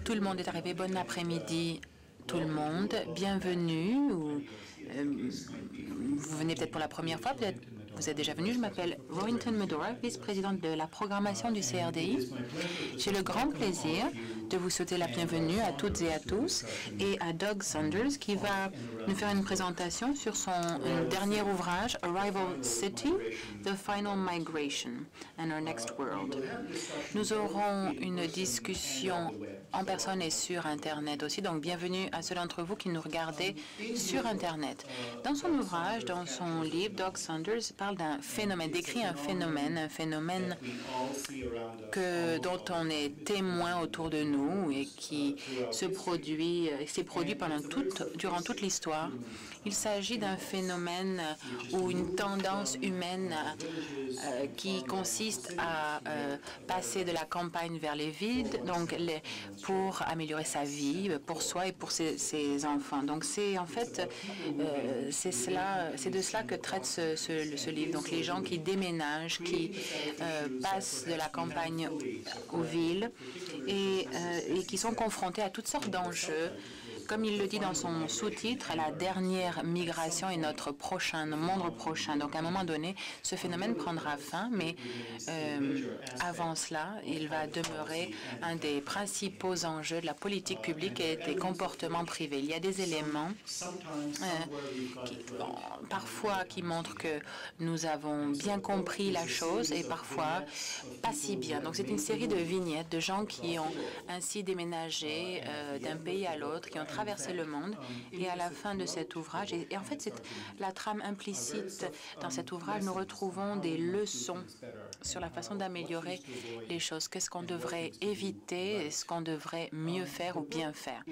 Tout le monde est arrivé. Bon après-midi, tout le monde. Bienvenue. Vous venez peut-être pour la première fois, peut-être vous êtes déjà venu. Je m'appelle Rohinton Medora, vice-présidente de la programmation du CRDI. J'ai le grand plaisir de vous souhaiter la bienvenue à toutes et à tous et à Doug Saunders qui va nous faire une présentation sur son dernier ouvrage, Arrival City, The Final Migration and Our Next World. Nous aurons une discussion en personne et sur Internet aussi, donc bienvenue à ceux d'entre vous qui nous regardez sur Internet. Dans son ouvrage, dans son livre, Doug Saunders parle d'un phénomène, décrit un phénomène dont on est témoin autour de nous et qui s'est produit durant toute l'histoire. Il s'agit d'un phénomène ou une tendance humaine qui consiste à passer de la campagne vers les villes, donc pour améliorer sa vie, pour soi et pour ses enfants. Donc c'est en fait c'est de cela que traite ce livre. Donc les gens qui déménagent, qui passent de la campagne aux villes et qui sont confrontés à toutes sortes d'enjeux. Comme il le dit dans son sous-titre, la dernière migration est notre monde prochain. Donc, à un moment donné, ce phénomène prendra fin, mais avant cela, il va demeurer un des principaux enjeux de la politique publique et des comportements privés. Il y a des éléments parfois qui montrent que nous avons bien compris la chose et parfois pas si bien. Donc, c'est une série de vignettes de gens qui ont ainsi déménagé d'un pays à l'autre, qui ont traverser le monde. Et à la fin de cet ouvrage, et en fait c'est la trame implicite dans cet ouvrage, nous retrouvons des leçons sur la façon d'améliorer les choses. Qu'est-ce qu'on devrait éviter? Est-ce qu'on devrait mieux faire ou bien faire?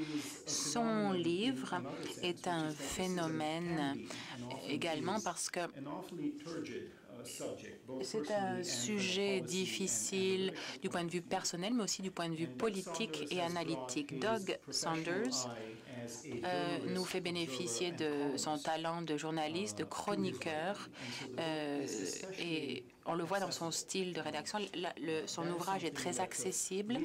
Son livre est un phénomène également parce que c'est un sujet difficile du point de vue personnel, mais aussi du point de vue politique et analytique. Doug Saunders nous fait bénéficier de son talent de journaliste, de chroniqueur, et on le voit dans son style de rédaction. Son ouvrage est très accessible.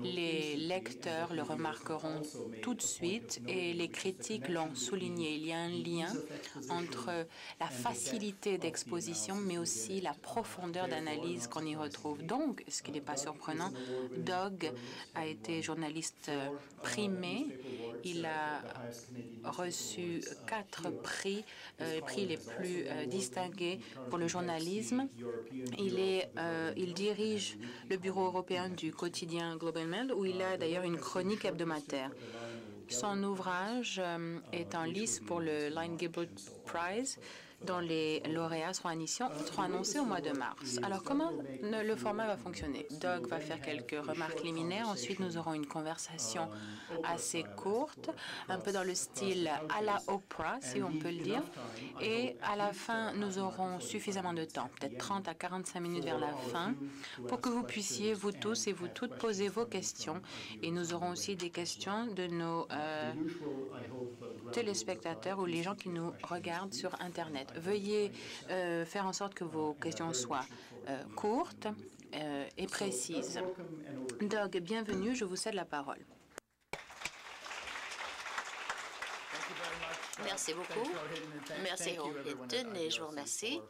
Les lecteurs le remarqueront tout de suite et les critiques l'ont souligné. Il y a un lien entre la facilité d'exposition, mais aussi la profondeur d'analyse qu'on y retrouve. Donc, ce qui n'est pas surprenant, Doug a été journaliste primé. Il a reçu 4 prix, les prix les plus distingués pour le journalisme. Il dirige le bureau européen du quotidien Global Mail, où il a d'ailleurs une chronique hebdomadaire. Son ouvrage est en lice pour le Line Gilbert Prize, dont les lauréats seront annoncés au mois de mars. Alors, comment le format va fonctionner? Doug va faire quelques remarques liminaires. Ensuite, nous aurons une conversation assez courte, un peu dans le style à la Oprah, si on peut le dire. Et à la fin, nous aurons suffisamment de temps, peut-être 30 à 45 minutes vers la fin, pour que vous puissiez, vous tous et vous toutes, poser vos questions. Et nous aurons aussi des questions de nos téléspectateurs ou les gens qui nous regardent sur Internet. Veuillez faire en sorte que vos questions soient courtes et précises. Doug, bienvenue, je vous cède la parole. Merci beaucoup. Merci Rohinton et je vous remercie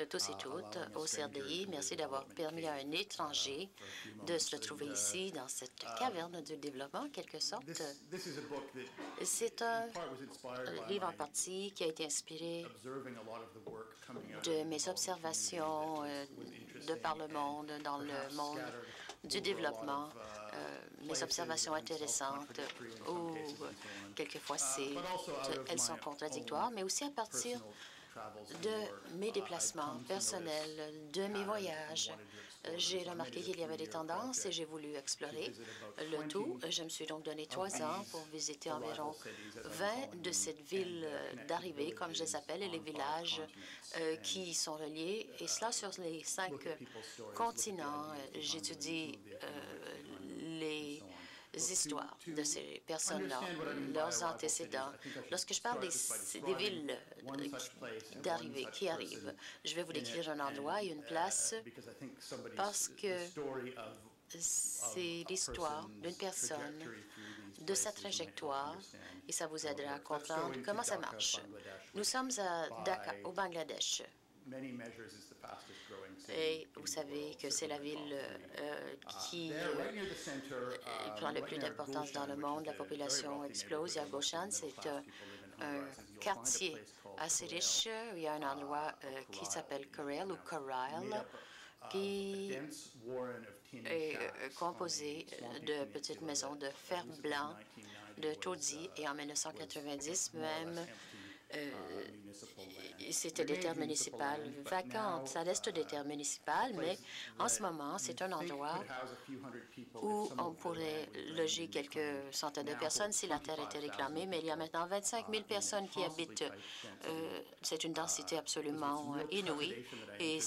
tous et toutes au CRDI. Merci d'avoir permis à un étranger de se retrouver ici dans cette caverne du développement, en quelque sorte. C'est un livre en partie qui a été inspiré de mes observations de par le monde, dans le monde du développement, mes observations intéressantes où quelquefois elles sont contradictoires, mais aussi à partir de mes déplacements personnels, de mes voyages. J'ai remarqué qu'il y avait des tendances et j'ai voulu explorer le tout. Je me suis donc donné 3 ans pour visiter environ 20 de cette ville d'arrivée, comme je les appelle, et les villages qui y sont reliés, et cela sur les 5 continents. J'étudie les histoires de ces personnes-là, leurs antécédents. Lorsque je parle des villes d'arrivée qui arrivent, je vais vous décrire un endroit et une place parce que c'est l'histoire d'une personne, de sa trajectoire, et ça vous aidera à comprendre comment ça marche. Nous sommes à Dhaka, au Bangladesh. Et vous savez que c'est la ville qui prend le plus d'importance dans le monde. La population explose. Et à Goshen, c'est un quartier assez riche. Il y a un endroit qui s'appelle Corral ou Corral, qui est composé de petites maisons de fer blanc, de taudis, et en 1990 même, c'était des terres municipales vacantes. Ça reste des terres municipales, mais en ce moment, c'est un endroit où on pourrait loger quelques centaines de personnes si la terre était réclamée, mais il y a maintenant 25 000 personnes qui habitent. C'est une densité absolument inouïe, et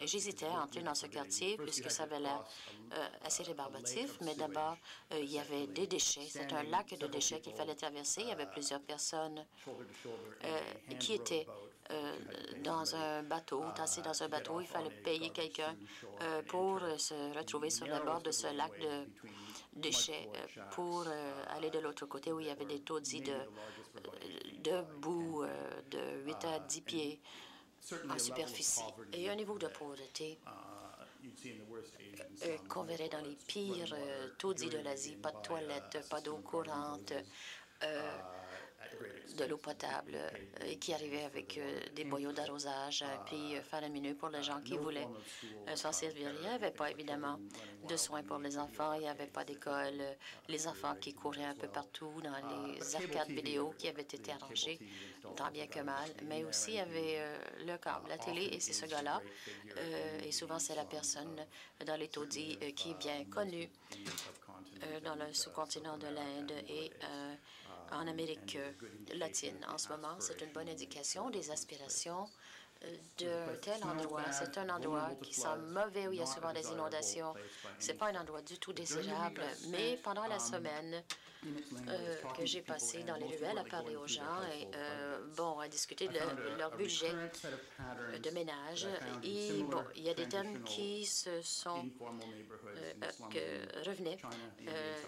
j'hésitais à entrer dans ce quartier puisque ça avait l'air assez rébarbatif, mais d'abord, il y avait des déchets. C'est un lac de déchets qu'il fallait traverser. Il y avait plusieurs personnes qui étaient dans un bateau, tassés dans un bateau. Il fallait payer quelqu'un pour se retrouver sur le bord de ce lac de déchets pour aller de l'autre côté où il y avait des taudis de boue de 8 à 10 pieds en superficie. Et un niveau de pauvreté qu'on verrait dans les pires taudis de l'Asie. Pas de toilettes, pas d'eau courante, de l'eau potable qui arrivait avec des boyaux d'arrosage, puis faramineux pour les gens qui voulaient s'en servir. Il n'y avait pas, évidemment, de soins pour les enfants. Il n'y avait pas d'école. Les enfants qui couraient un peu partout dans les arcades vidéo qui avaient été arrangées, tant bien que mal. Mais aussi, il y avait le câble, la télé, et c'est ce gars-là. Et souvent, c'est la personne dans les taudis qui est bien connue dans le sous-continent de l'Inde et en Amérique latine. En ce moment, c'est une bonne indication des aspirations d'un tel endroit. C'est un endroit qui semble mauvais, où il y a souvent des inondations. Ce n'est pas un endroit du tout désirable, mais pendant la semaine que j'ai passée dans les ruelles à parler aux gens et à discuter de leur budget de ménage, et bon, il y a des thèmes qui se sont revenaient,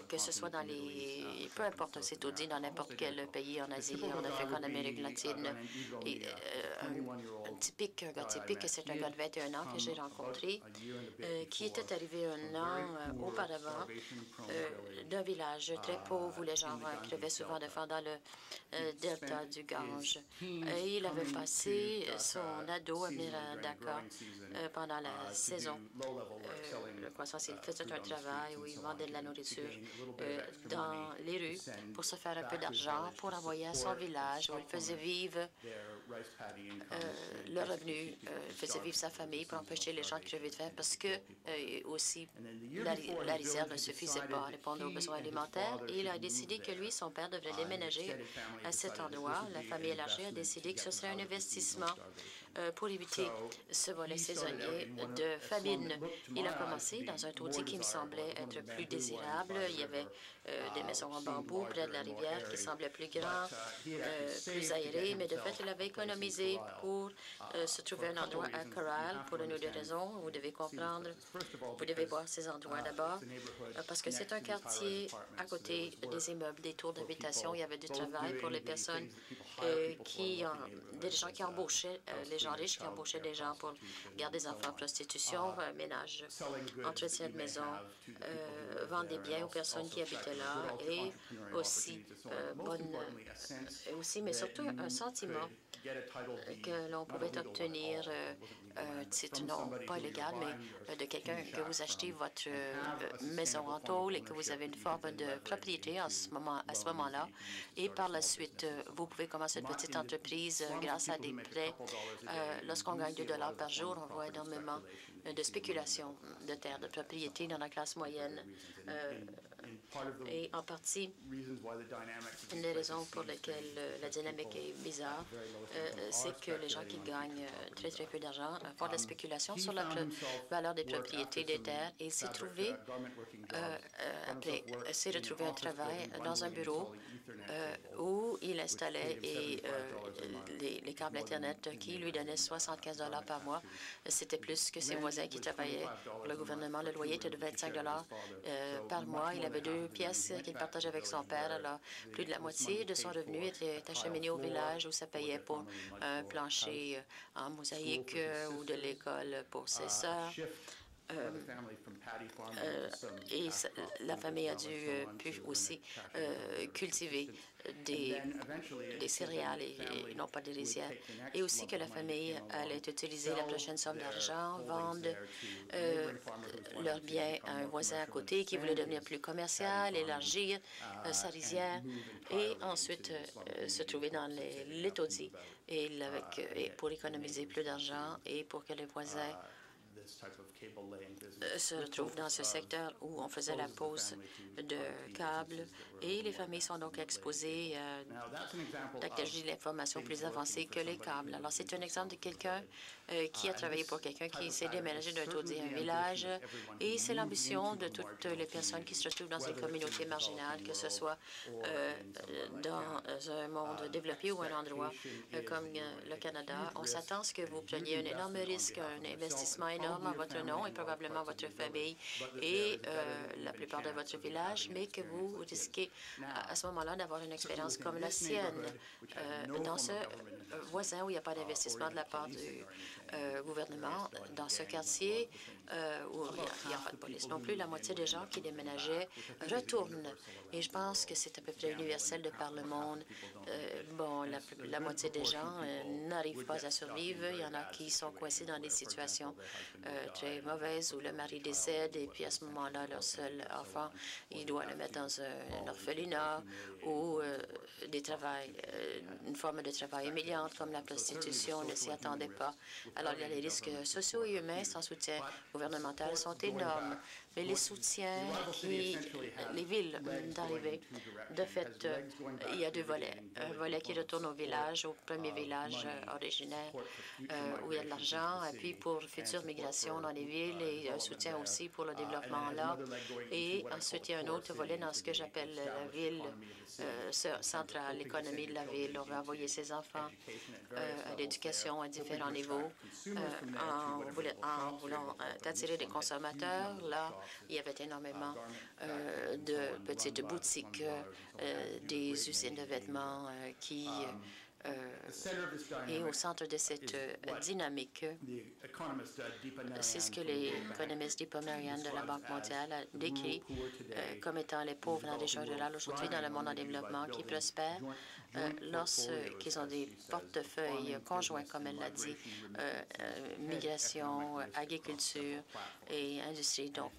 que ce soit dans les... peu importe, c'est tout dit, dans n'importe quel pays en Asie, en Afrique, en Amérique latine. Et un gars typique, c'est un gars de 21 ans que j'ai rencontré, qui était arrivé un an auparavant d'un village très pauvre où les gens crevaient souvent de faim dans le delta du Gange. Et il avait passé son ado à venir à Dakar pendant la saison de croissance. Il faisait un travail où il vendait de la nourriture dans les rues pour se faire un peu d'argent, pour envoyer à son village où il faisait vivre le revenu, faisait vivre sa famille pour empêcher les gens de crever de faim parce que aussi la réserve ne suffisait pas à répondre aux besoins alimentaires. Et il a décidé que lui, son père, devrait déménager à cet endroit. La famille élargie a décidé que ce serait un investissement pour éviter ce volet saisonnier de famine. Il a commencé dans un taudis qui me semblait être plus désirable. Il y avait des maisons en bambou près de la rivière qui semblaient plus grands, plus aérés, mais de fait, il avait économisé pour se trouver un endroit à Corral pour une ou deux raisons. Vous devez comprendre, vous devez voir ces endroits d'abord, parce que c'est un quartier à côté des immeubles, des tours d'habitation. Il y avait du travail pour les personnes des gens qui embauchaient, les gens riches qui embauchaient des gens pour garder des enfants en prostitution, ménage, entretien de maison, vendre des biens aux personnes qui habitaient là, et aussi, mais surtout un sentiment que l'on pouvait obtenir un titre, non pas légal, mais de quelqu'un que vous achetez votre maison en tôle et que vous avez une forme de propriété à ce moment-là. Et par la suite, vous pouvez commencer une petite entreprise grâce à des prêts. Lorsqu'on gagne 2 $ par jour, on voit énormément de spéculation de terres, de propriété dans la classe moyenne. Et en partie, une des raisons pour lesquelles la dynamique est bizarre, c'est que les gens qui gagnent très, très peu d'argent font de la spéculation sur la valeur des propriétés des terres. Et il s'est trouvé, s'est retrouvé un travail dans un bureau où il installait les câbles Internet qui lui donnaient 75 $ par mois. C'était plus que ses voisins qui travaillaient pour le gouvernement. Le loyer était de 25 $ par mois. Il avait 2 pièces qu'il partageait avec son père. Alors, plus de la moitié de son revenu était acheminé au village où ça payait pour un plancher en mosaïque ou de l'école pour ses sœurs. Et la famille a dû pu aussi cultiver des céréales et non pas des rizières. Et aussi que la famille allait utiliser la prochaine somme d'argent, vendre leurs biens à un voisin à côté qui voulait devenir plus commercial, élargir sa rizière et ensuite se trouver dans les taudis et pour économiser plus d'argent et pour que les voisins se retrouvent dans ce secteur où on faisait la pose de câbles et les familles sont donc exposées à la technologie de l'information plus avancée que les câbles. Alors, c'est un exemple de quelqu'un qui a travaillé pour quelqu'un qui s'est déménagé d'un taudis à un village et c'est l'ambition de toutes les personnes qui se retrouvent dans une communauté marginale, que ce soit dans un monde développé ou un endroit comme le Canada. On s'attend à ce que vous preniez un énorme risque, un investissement énorme en votre nom et probablement votre famille et la plupart de votre village, mais que vous risquez à ce moment-là d'avoir une expérience comme la sienne dans ce voisin où il n'y a pas d'investissement de la part du gouvernement, dans ce quartier où il n'y a pas de police non plus. La moitié des gens qui déménageaient retournent. Et je pense que c'est à peu près universel de par le monde. La moitié des gens n'arrivent pas à survivre. Il y en a qui sont coincés dans des situations très mauvaises où le mari décède et puis à ce moment-là, leur seul enfant, il doit le mettre dans un orphelinat ou une forme de travail humiliante comme la prostitution. On ne s'y attendait pas. Alors, il y a les risques sociaux et humains sans soutien gouvernemental sont énormes. Mais les soutiens les villes d'arrivée, de fait, il y a 2 volets. Un volet qui retourne au village, au premier village originaire où il y a de l'argent, et puis pour future migration dans les villes et un soutien aussi pour le développement là. Et ensuite, il y a un autre volet dans ce que j'appelle la ville centrale, l'économie de la ville. On veut envoyer ses enfants à l'éducation à différents niveaux en voulant attirer des consommateurs. Là, il y avait énormément de petites boutiques, des usines de vêtements et au centre de cette dynamique, c'est ce que l'économiste Deepa Merian de la Banque mondiale a décrit comme étant les pauvres dans les régions rurales aujourd'hui dans le monde en développement qui prospèrent lorsqu'ils ont des portefeuilles conjoints, comme elle l'a dit, migration, agriculture et industrie. Donc,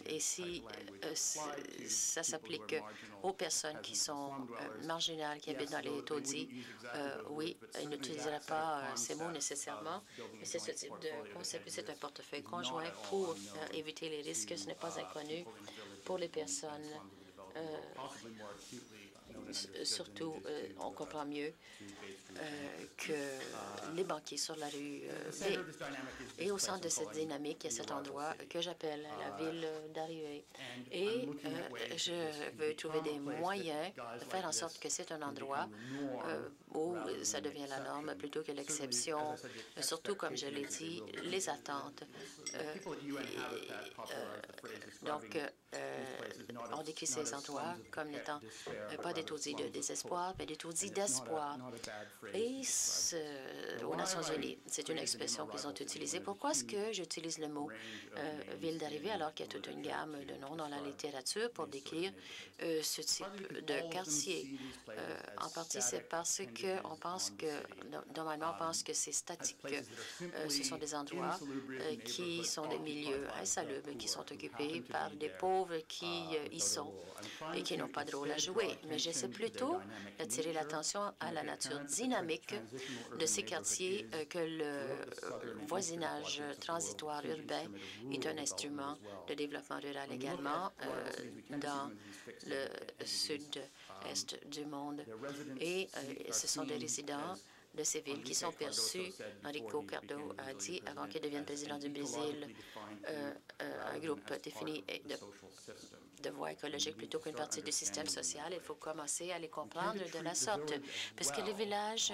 et si ça s'applique aux personnes qui sont marginales, qui habitent dans les taudis, oui, ils n'utiliseraient pas ces mots nécessairement, mais c'est ce type de concept. C'est un portefeuille conjoint pour éviter les risques. Ce n'est pas inconnu pour les personnes. Surtout, on comprend mieux que les banquiers sur la rue B. Et au centre de cette dynamique, il y a cet endroit que j'appelle la ville d'arrivée. Et je veux trouver des moyens de faire en sorte que c'est un endroit où ça devient la norme plutôt que l'exception, surtout, comme je l'ai dit, les attentes. Donc, on décrit ces endroits comme n'étant pas des taudis de désespoir, mais des taudis d'espoir. Et aux Nations unies, c'est une expression qu'ils ont utilisée. Pourquoi est-ce que j'utilise le mot ville d'arrivée alors qu'il y a toute une gamme de noms dans la littérature pour décrire ce type de quartier? En partie, c'est parce qu'on pense que, normalement, on pense que c'est statique. Ce sont des endroits qui sont des milieux insalubres, qui sont occupés par des pauvres qui y sont et qui n'ont pas de rôle à jouer. Mais j'essaie plutôt d'attirer l'attention à la nature dynamique de ces quartiers que le voisinage transitoire urbain est un instrument de développement rural également dans le sud-est du monde. Et ce sont des résidents de ces villes qui sont perçus, Enrico Cardo a dit, avant qu'il devienne président du Brésil, un groupe défini de voie écologique plutôt qu'une partie du système social. Il faut commencer à les comprendre de la sorte, puisque les villages,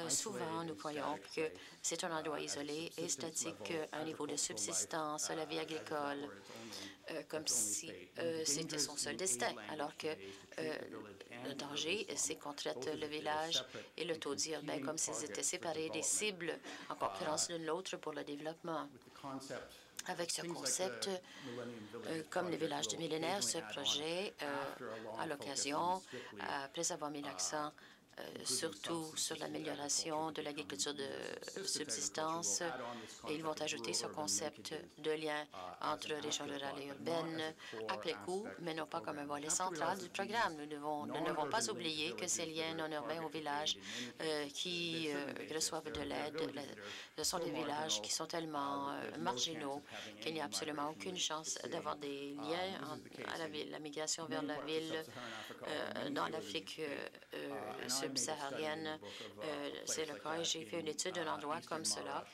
souvent, nous croyons que c'est un endroit isolé et statique, un niveau de subsistance, la vie agricole, comme si c'était son seul destin, alors que le danger, c'est qu'on traite le village et le taudis urbain comme s'ils étaient séparés des cibles en concurrence l'une l'autre pour le développement. Avec ce concept, comme le village du millénaire, ce projet a l'occasion, après avoir mis l'accent surtout sur l'amélioration de l'agriculture de subsistance, et ils vont ajouter ce concept de lien entre région rurale et urbaine après coup, mais non pas comme un volet central du programme. Nous ne devons pas oublier que ces liens non urbains aux villages qui reçoivent de l'aide, ce sont des villages qui sont tellement marginaux qu'il n'y a absolument aucune chance d'avoir des liens à la ville. La migration vers la ville dans l'Afrique subsaharienne, c'est le cas. J'ai fait une étude d'un endroit comme cela,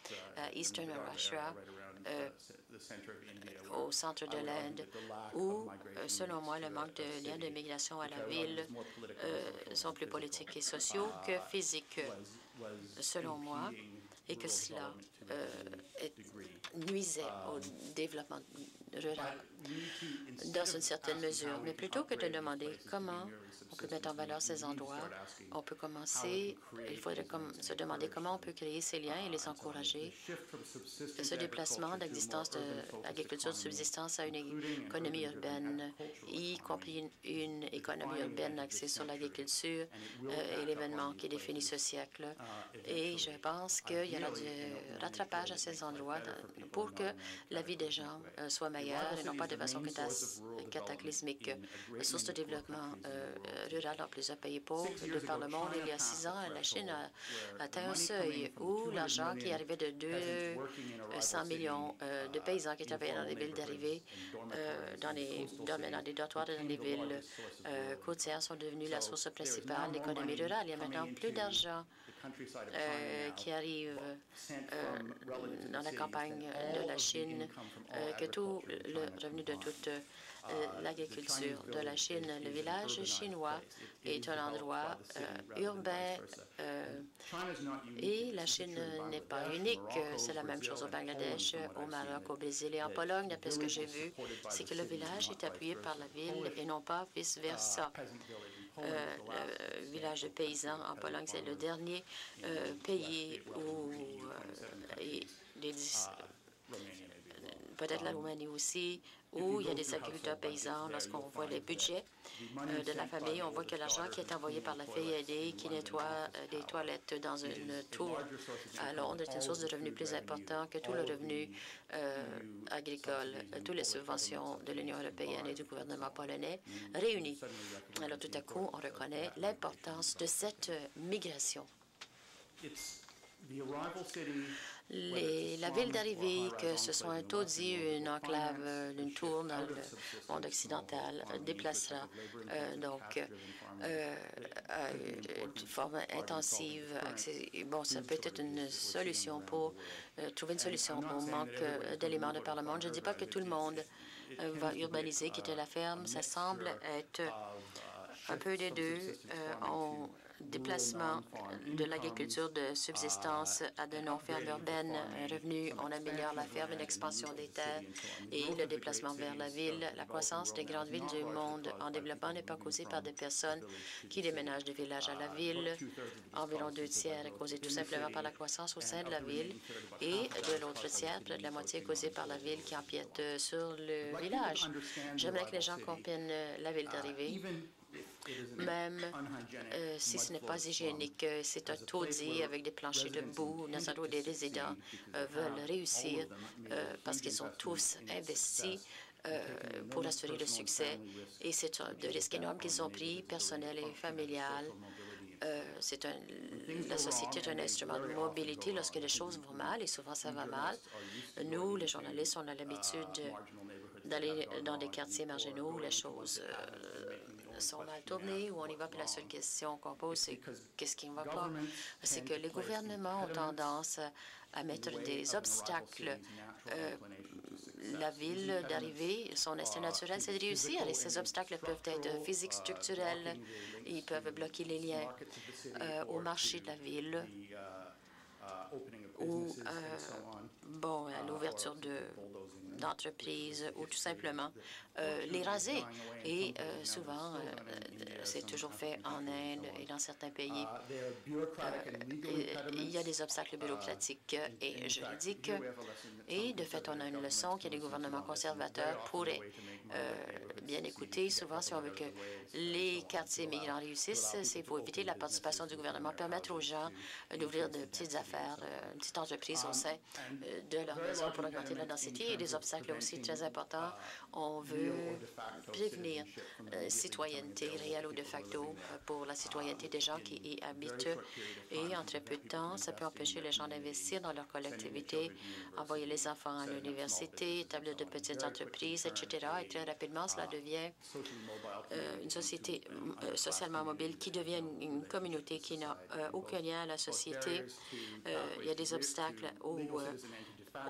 Eastern Russia, au centre de l'Inde, où, selon moi, le manque de liens de migration à la ville sont plus politiques et sociaux que physiques, selon moi, et que cela nuisait au développement rural dans une certaine mesure. Mais plutôt que de demander comment on peut mettre en valeur ces endroits, on peut commencer, il faudrait se demander comment on peut créer ces liens et les encourager. Ce déplacement d'existence de l'agriculture de subsistance à une économie urbaine, y compris une économie urbaine axée sur l'agriculture, est l'événement qui définit ce siècle. Et je pense qu'il y aura du rattrapage à ces endroits pour que la vie des gens soit meilleure et non pas de façon cataclysmique. La source de développement rural dans plusieurs pays pauvres de par le monde. Il y a 6 ans, la Chine a atteint un seuil où l'argent qui arrivait de 200 millions de paysans qui travaillaient dans les villes d'arrivée, dans des dortoirs dans les villes côtières sont devenus la source principale de l'économie rurale. Il y a maintenant plus d'argent qui arrive dans la campagne de la Chine que tout le revenu de toute l'agriculture de la Chine. Le village chinois est un endroit urbain et la Chine n'est pas unique. C'est la même chose au Bangladesh, au Maroc, au Brésil et en Pologne. D'après ce que j'ai vu, c'est que le village est appuyé par la ville et non pas vice-versa. Le village de paysans en Pologne, c'est le dernier pays où peut-être la Roumanie aussi, où il y a des agriculteurs paysans. Lorsqu'on voit les budgets de la famille, on voit que l'argent qui est envoyé par la fille aidée qui nettoie des toilettes dans une tour à Londres est une source de revenus plus importante que tout le revenu agricole, toutes les subventions de l'Union européenne et du gouvernement polonais réunis. Alors tout à coup, on reconnaît l'importance de cette migration. La ville d'arrivée, que ce soit un taudis, une enclave, une tour dans le monde occidental, déplacera de forme intensive. Bon, ça peut être une solution pour trouver une solution au manque d'éléments de par le monde. Je ne dis pas que tout le monde va urbaniser, quitter la ferme. Ça semble être un peu des deux. Déplacement de l'agriculture de subsistance à de non-fermes urbaines, un revenu, on améliore la ferme, une expansion des terres et le déplacement vers la ville. La croissance des grandes villes du monde en développement n'est pas causée par des personnes qui déménagent du village à la ville. Environ 2 tiers est causé tout simplement par la croissance au sein de la ville et de l'autre tiers, près de la moitié, est causée par la ville qui empiète sur le village. J'aimerais que les gens comprennent la ville d'arrivée. Même si ce n'est pas hygiénique, c'est un taudis avec des planchers de boue. Nos des résidents veulent réussir parce qu'ils ont tous investi pour assurer le succès. Et c'est de risques énormes qu'ils ont pris, personnel et familial. La société est un instrument de mobilité lorsque les choses vont mal, et souvent ça va mal. Nous, les journalistes, on a l'habitude d'aller dans des quartiers marginaux où les choses sont mal tournées, où on y va, puis la seule question qu'on pose, c'est qu'est-ce qui ne va pas? C'est que les gouvernements ont tendance à mettre des obstacles. La ville d'arrivée, son instinct naturel, c'est de réussir, et ces obstacles peuvent être physiques, structurels, ils peuvent bloquer les liens au marché de la ville ou à l'ouverture d'entreprises ou tout simplement les raser. Et souvent, c'est toujours fait en Inde et dans certains pays. Il y a des obstacles bureaucratiques et juridiques. Et de fait, on a une leçon que les gouvernements conservateurs pourraient bien écouter. Souvent, si on veut que les quartiers migrants réussissent, c'est pour éviter la participation du gouvernement, permettre aux gens d'ouvrir de petites affaires, une petite entreprise au sein de leur maison pour augmenter la densité. Et des obstacles aussi très importants. On veut prévenir citoyenneté réelle ou de facto pour la citoyenneté des gens qui y habitent. Et en très peu de temps, ça peut empêcher les gens d'investir dans leur collectivité, envoyer les enfants à l'université, établir de petites entreprises, etc. Et très rapidement, cela devient une société socialement mobile qui devient une communauté qui n'a aucun lien à la société. Il y a des obstacles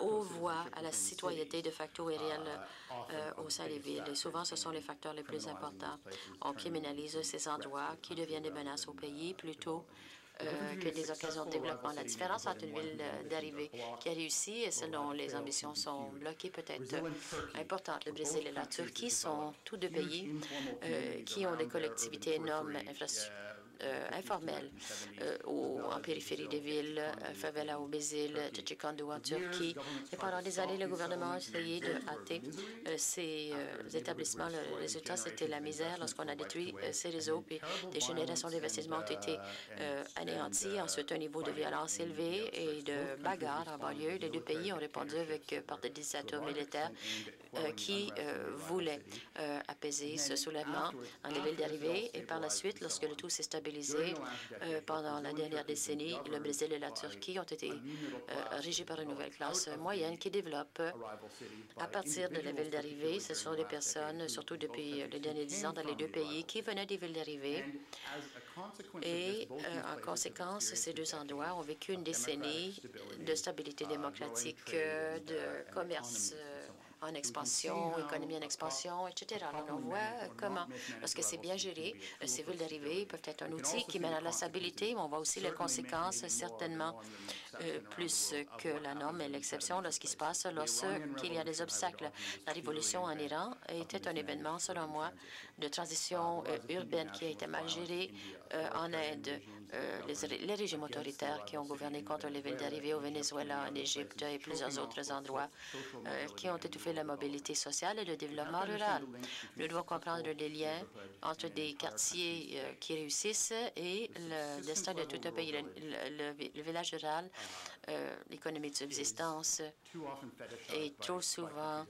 aux voies à la citoyenneté de facto et réelle au sein des villes. Et souvent, ce sont les facteurs les plus importants. On criminalise ces endroits qui deviennent des menaces au pays plutôt que des occasions de développement. La différence entre une ville d'arrivée qui a réussi et celle dont les ambitions sont bloquées peut être importante. Le Brésil et la Turquie sont tous deux pays qui ont des collectivités énormes, informelles en périphérie des villes, Favela au Brésil, Tchitchikondo en Turquie. Et pendant des années, le gouvernement a essayé de hâter ces établissements. Le résultat, c'était la misère lorsqu'on a détruit ces réseaux, puis des générations d'investissements ont été anéanties. Ensuite, un niveau de violence élevé et de bagarres en banlieue. Les deux pays ont répondu par des dictatures militaires qui voulaient apaiser ce soulèvement dans les villes d'arrivée. Et par la suite, lorsque le tout s'est stabilisé, pendant la dernière décennie, le Brésil et la Turquie ont été régis par une nouvelle classe moyenne qui développe à partir de la ville d'arrivée. Ce sont des personnes, surtout depuis les derniers 10 ans, dans les deux pays, qui venaient des villes d'arrivée. Et en conséquence, ces deux endroits ont vécu une décennie de stabilité démocratique, de commerce en expansion, économie en expansion, etc. Alors, on voit comment, lorsque c'est bien géré, ces villes d'arrivée peuvent être un outil qui mène à la stabilité, mais on voit aussi les conséquences, certainement plus que la norme et l'exception lorsqu'il se passe, lorsqu'il y a des obstacles. La révolution en Iran était un événement, selon moi, de transition urbaine qui a été mal géré en Inde. Les régimes autoritaires qui ont gouverné contre les villes d'arrivée au Venezuela, en Égypte et plusieurs autres endroits qui ont étouffé la mobilité sociale et le développement rural. Nous devons comprendre les liens entre des quartiers qui réussissent et le destin de tout un pays. Le village rural, l'économie de subsistance, et trop souvent,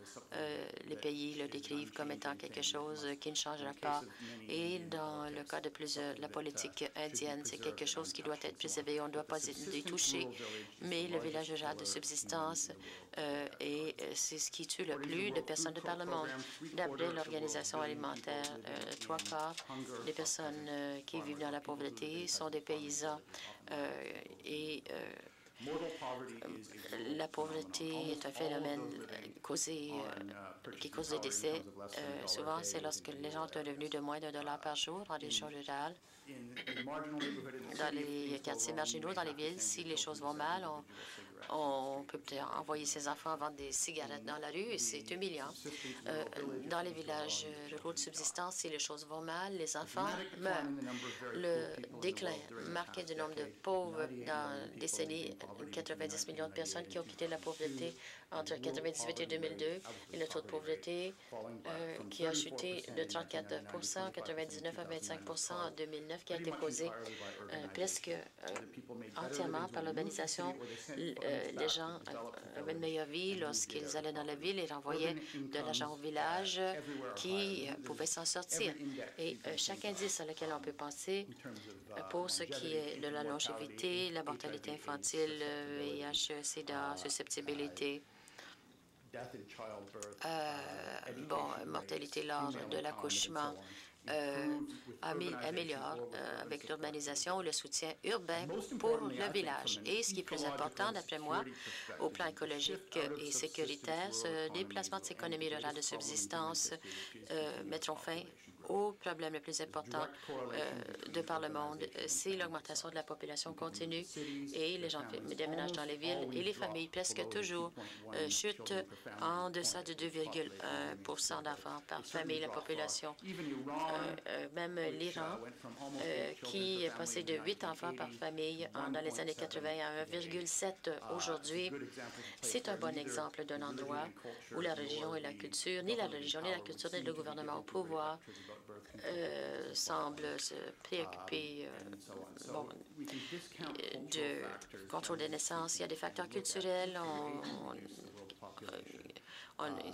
les pays le décrivent comme étant quelque chose qui ne changera pas. Et dans le cas de la politique indienne, c'est quelque chose qui doit être préservé. On ne doit pas y toucher. Mais le village rural de subsistance, c'est ce qui tue le plus de personnes de par le monde. D'après l'Organisation alimentaire, 3/4 des personnes qui vivent dans la pauvreté sont des paysans et la pauvreté est un phénomène qui cause des décès. Souvent, c'est lorsque les gens ont un revenu de moins d'$1 par jour dans les régions rurales. Dans les quartiers marginaux, dans les villes, si les choses vont mal, on peut peut-être envoyer ses enfants vendre des cigarettes dans la rue et c'est humiliant. Dans les villages ruraux de subsistance, si les choses vont mal, les enfants meurent. Le déclin marqué du nombre de pauvres dans la décennie, 90 millions de personnes qui ont quitté la pauvreté entre 1998 et 2002, et le taux de pauvreté qui a chuté de 34 99 à 25 en 2009, qui a été causé presque entièrement par l'urbanisation, Les gens avaient une meilleure vie lorsqu'ils allaient dans la ville et renvoyaient de l'argent au village qui pouvaient s'en sortir. Et chaque indice à lequel on peut penser pour ce qui est de la longévité, la mortalité infantile, VIH, SIDA, susceptibilité, mortalité lors de l'accouchement, améliore avec l'urbanisation ou le soutien urbain pour le village. Et ce qui est plus important, d'après moi, au plan écologique et sécuritaire, ce déplacement de ces économies rurales de subsistance mettront fin au problème le plus important de par le monde, c'est l'augmentation de la population continue et les gens déménagent dans les villes et les familles presque toujours chutent en deçà de 2,1 % d'enfants par famille, la population. Même l'Iran, qui est passé de 8 enfants par famille dans les années 80 à 1,7 aujourd'hui, c'est un bon exemple d'un endroit où la religion et la culture, ni la religion, ni la culture, ni le gouvernement au pouvoir semblent se préoccuper du contrôle des naissances. Il y a des facteurs culturels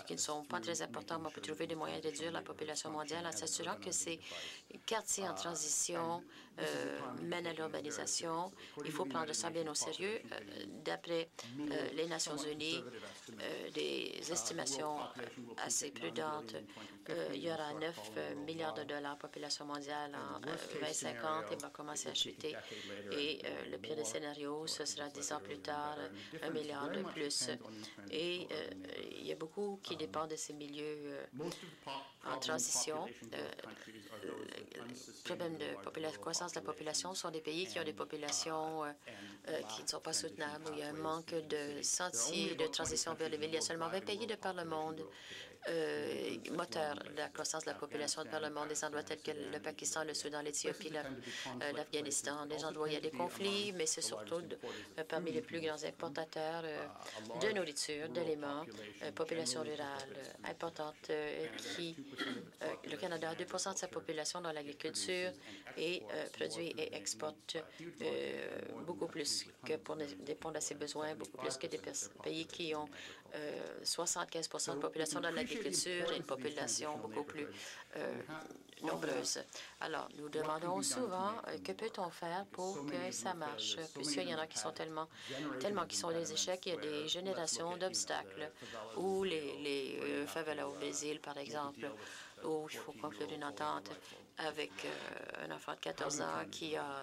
qui ne sont pas très importants, mais on peut trouver des moyens de réduire la population mondiale en s'assurant que ces quartiers en transition mènent à l'urbanisation. Il faut prendre ça bien au sérieux. D'après les Nations unies, des estimations assez prudentes, il y aura 9 milliards de dollars population mondiale en 2050 et va commencer à chuter. Et le pire des scénarios, ce sera 10 ans plus tard, 1 milliard de plus. Et il y a beaucoup qui dépendent de ces milieux en transition. Le problème de croissance de la population sont des pays qui ont des populations qui ne sont pas soutenables, où il y a un manque de sentiers de transition vers les villes. Il y a seulement 20 pays de par le monde moteur de la croissance de la population de par le monde, des endroits tels que le Pakistan, le Soudan, l'Éthiopie, l'Afghanistan, des endroits où il y a des conflits, mais c'est surtout parmi les plus grands importateurs de nourriture, d'éléments, population rurale importante le Canada a 2 % de sa population dans l'agriculture et produit et exporte beaucoup plus que pour répondre à ses besoins, beaucoup plus que des pays qui ont 75 % de population dans l'agriculture et une population beaucoup plus nombreuse. Alors, nous demandons souvent que peut-on faire pour que ça marche, puisqu'il y en a qui sont tellement qui sont des échecs, il y a des générations d'obstacles, ou les favelas au Brésil, par exemple, où il faut conclure une entente avec un enfant de 14 ans qui a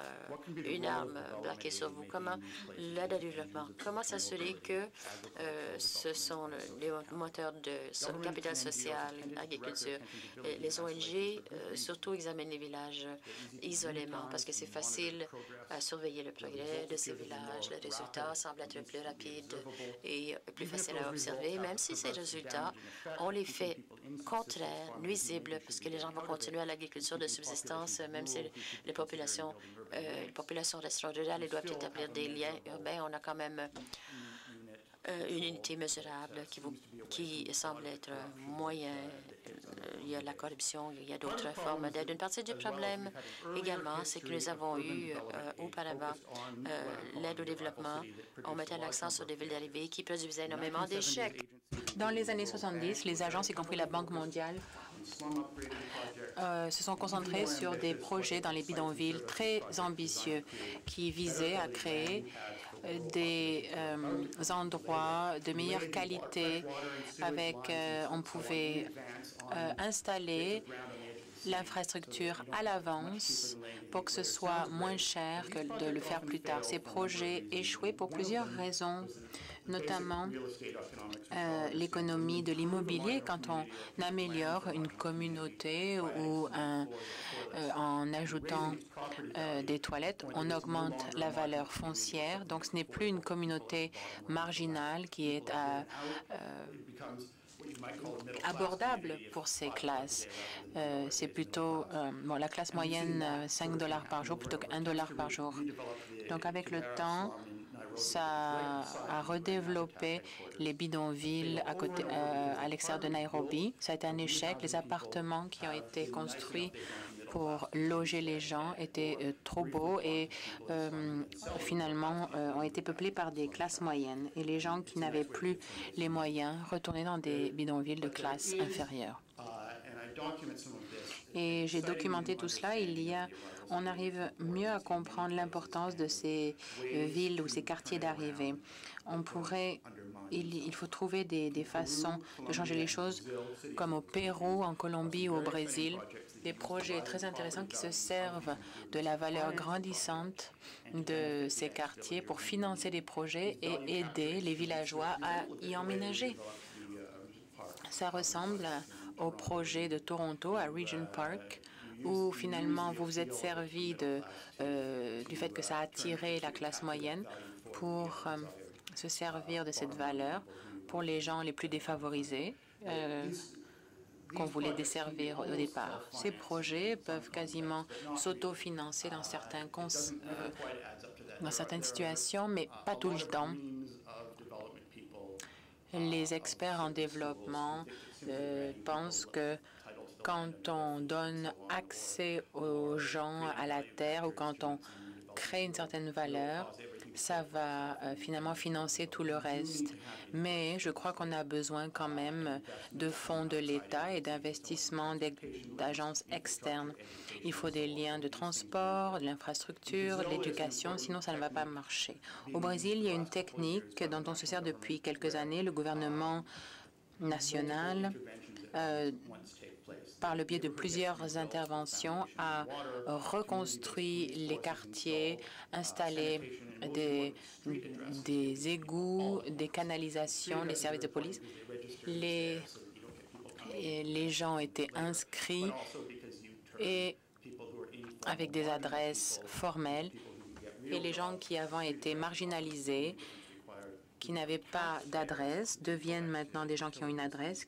une arme braquée sur vous. Comment l'aide au développement? Comment s'assurer que ce sont les moteurs de capital social, agriculture? Les ONG surtout examinent les villages isolément parce que c'est facile à surveiller le progrès de ces villages. Les résultats semblent être plus rapides et plus faciles à observer, même si ces résultats ont l'effet contraire, nuisible, parce que les gens vont continuer à l'agriculture de subsistance, même si les populations resteront rurales et doivent établir des liens urbains. On a quand même une unité mesurable qui semble être un moyen. Il y a la corruption, il y a d'autres formes d'aide. Une partie du problème également, c'est que nous avons eu auparavant l'aide au développement. On mettait l'accent sur des villes d'arrivée qui produisaient énormément d'échecs. Dans les années 70, les agences, y compris la Banque mondiale, se sont concentrés sur des projets dans les bidonvilles très ambitieux qui visaient à créer des endroits de meilleure qualité avec, on pouvait installer l'infrastructure à l'avance pour que ce soit moins cher que de le faire plus tard. Ces projets échouaient pour plusieurs raisons, notamment l'économie de l'immobilier. Quand on améliore une communauté ou en ajoutant des toilettes, on augmente la valeur foncière. Donc, ce n'est plus une communauté marginale qui est abordable pour ces classes. C'est plutôt, la classe moyenne, 5 $ par jour plutôt que 1 $ par jour. Donc, avec le temps, ça a redéveloppé les bidonvilles à l'extérieur de Nairobi. Ça a été un échec. Les appartements qui ont été construits pour loger les gens étaient trop beaux et finalement ont été peuplés par des classes moyennes. Et les gens qui n'avaient plus les moyens retournaient dans des bidonvilles de classe inférieure. Et j'ai documenté tout cela. On arrive mieux à comprendre l'importance de ces villes ou ces quartiers d'arrivée. Il faut trouver des façons de changer les choses, comme au Pérou, en Colombie ou au Brésil. Des projets très intéressants qui se servent de la valeur grandissante de ces quartiers pour financer des projets et aider les villageois à y emménager. Ça ressemble au projet de Toronto, à Regent Park, où finalement vous vous êtes servi du fait que ça a attiré la classe moyenne pour se servir de cette valeur pour les gens les plus défavorisés qu'on voulait desservir au départ. Ces projets peuvent quasiment s'autofinancer dans certaines situations, mais pas tout le temps. Les experts en développement pensent que quand on donne accès aux gens à la terre ou quand on crée une certaine valeur, ça va finalement financer tout le reste. Mais je crois qu'on a besoin quand même de fonds de l'État et d'investissements d'agences externes. Il faut des liens de transport, de l'infrastructure, de l'éducation, sinon ça ne va pas marcher. Au Brésil, il y a une technique dont on se sert depuis quelques années. Le gouvernement national, par le biais de plusieurs interventions, a reconstruit les quartiers, installé des égouts, des canalisations, les services de police. Les gens étaient inscrits et avec des adresses formelles. Et les gens qui avant étaient marginalisés, qui n'avaient pas d'adresse, deviennent maintenant des gens qui ont une adresse,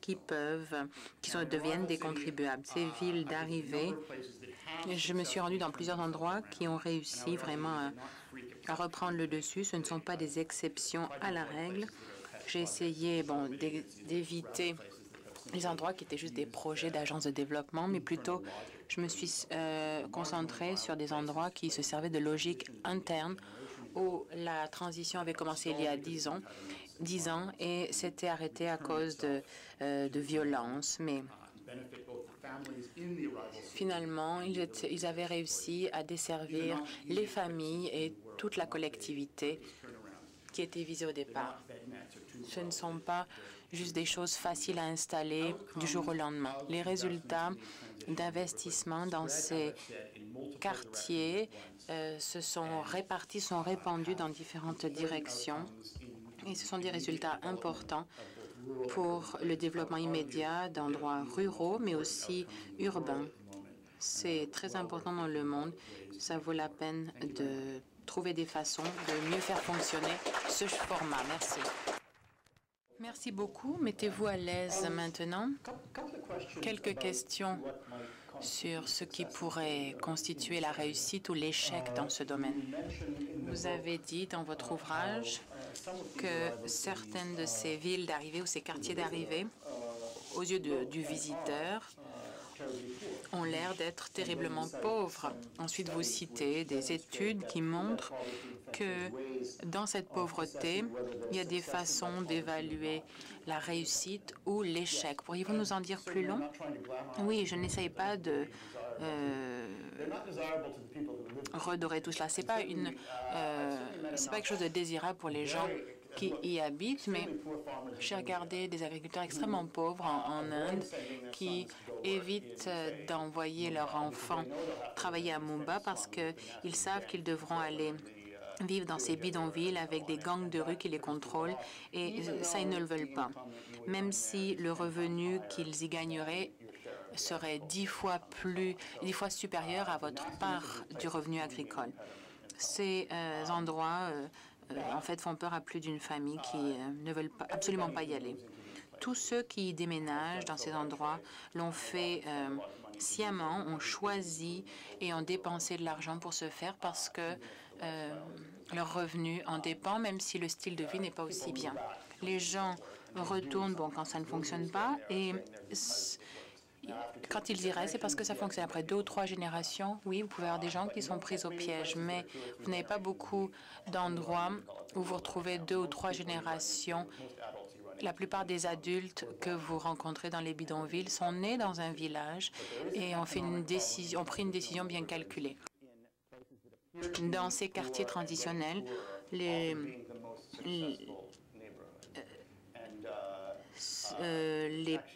deviennent des contribuables. Ces villes d'arrivée, je me suis rendue dans plusieurs endroits qui ont réussi vraiment à reprendre le dessus. Ce ne sont pas des exceptions à la règle. J'ai essayé d'éviter les endroits qui étaient juste des projets d'agences de développement, mais plutôt je me suis concentrée sur des endroits qui se servaient de logique interne, où la transition avait commencé il y a 10 ans et s'était arrêtée à cause de violences. Mais finalement, ils avaient réussi à desservir les familles et toute la collectivité qui était visée au départ. Ce ne sont pas juste des choses faciles à installer du jour au lendemain. Les résultats d'investissement dans ces quartiers sont répandus dans différentes directions et ce sont des résultats importants pour le développement immédiat d'endroits ruraux, mais aussi urbains. C'est très important dans le monde. Ça vaut la peine de trouver des façons de mieux faire fonctionner ce format. Merci. Merci beaucoup. Mettez-vous à l'aise maintenant. Quelques questions sur ce qui pourrait constituer la réussite ou l'échec dans ce domaine. Vous avez dit dans votre ouvrage que certaines de ces villes d'arrivée ou ces quartiers d'arrivée, aux yeux du visiteur, ont l'air d'être terriblement pauvres. Ensuite, vous citez des études qui montrent que dans cette pauvreté, il y a des façons d'évaluer la réussite ou l'échec. Pourriez-vous nous en dire plus long? Oui, je n'essaye pas de redorer tout cela. C'est pas quelque chose de désirable pour les gens qui y habitent, mais j'ai regardé des agriculteurs extrêmement pauvres en Inde qui évitent d'envoyer leurs enfants travailler à Mumbai parce qu'ils savent qu'ils devront aller vivent dans ces bidonvilles avec des gangs de rue qui les contrôlent et ça, ils ne le veulent pas. Même si le revenu qu'ils y gagneraient serait 10 fois supérieur à votre part du revenu agricole. Ces endroits, en fait, font peur à plus d'une famille qui ne veulent absolument pas y aller. Tous ceux qui déménagent dans ces endroits l'ont fait sciemment, ont choisi et ont dépensé de l'argent pour ce faire parce que leur revenu en dépend, même si le style de vie n'est pas aussi bien. Les gens retournent quand ça ne fonctionne pas et Quand ils y restent, c'est parce que ça fonctionne. Après 2 ou 3 générations, oui, vous pouvez avoir des gens qui sont pris au piège, mais vous n'avez pas beaucoup d'endroits où vous retrouvez 2 ou 3 générations. La plupart des adultes que vous rencontrez dans les bidonvilles sont nés dans un village et ont pris une décision bien calculée. Dans ces quartiers transitionnels, les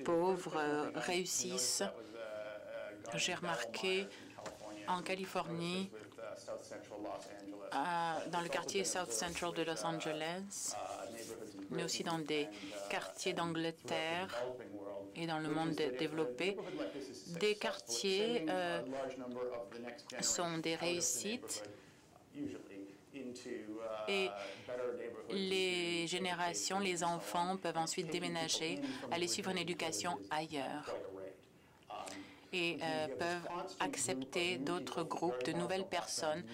pauvres réussissent. J'ai remarqué en Californie, dans le quartier South Central de Los Angeles, mais aussi dans des quartiers d'Angleterre et dans le monde développé, des quartiers sont des réussites et les générations, les enfants peuvent ensuite déménager, aller suivre une éducation ailleurs et peuvent accepter d'autres groupes, de nouvelles personnes,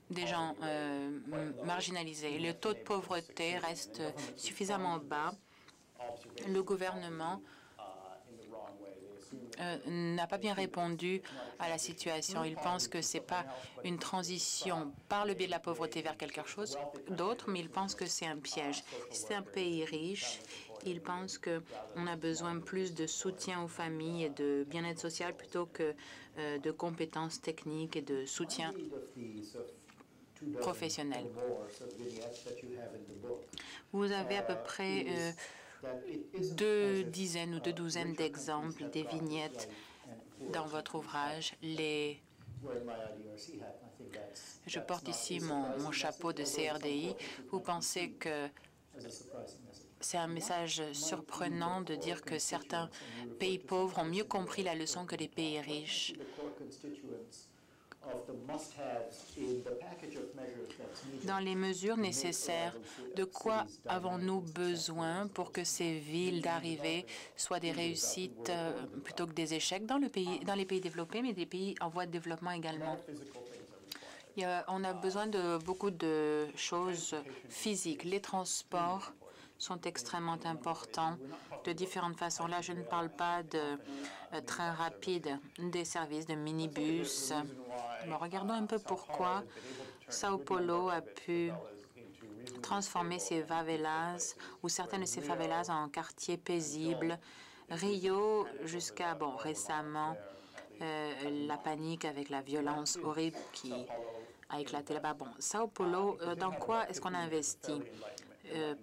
des gens marginalisés. Le taux de pauvreté reste suffisamment bas. Le gouvernement n'a pas bien répondu à la situation. Il pense que ce n'est pas une transition par le biais de la pauvreté vers quelque chose d'autre, mais il pense que c'est un piège. C'est un pays riche. Il pense qu'on a besoin plus de soutien aux familles et de bien-être social plutôt que de compétences techniques et de soutien professionnel. Vous avez à peu près 2 dizaines ou 2 douzaines d'exemples des vignettes dans votre ouvrage. Je porte ici mon chapeau de CRDI. Vous pensez que c'est un message surprenant de dire que certains pays pauvres ont mieux compris la leçon que les pays riches? Dans les mesures nécessaires, de quoi avons-nous besoin pour que ces villes d'arrivée soient des réussites plutôt que des échecs dans les pays développés, mais des pays en voie de développement également? On a besoin de beaucoup de choses physiques. Les transports sont extrêmement importants de différentes façons. Là, je ne parle pas de trains rapides, des services de minibus. Bon, regardons un peu pourquoi Sao Paulo a pu transformer ses favelas ou certaines de ses favelas en quartiers paisibles. Rio, jusqu'à, bon, récemment, la panique avec la violence horrible qui a éclaté là-bas. Bon, Sao Paulo, dans quoi est-ce qu'on a investi?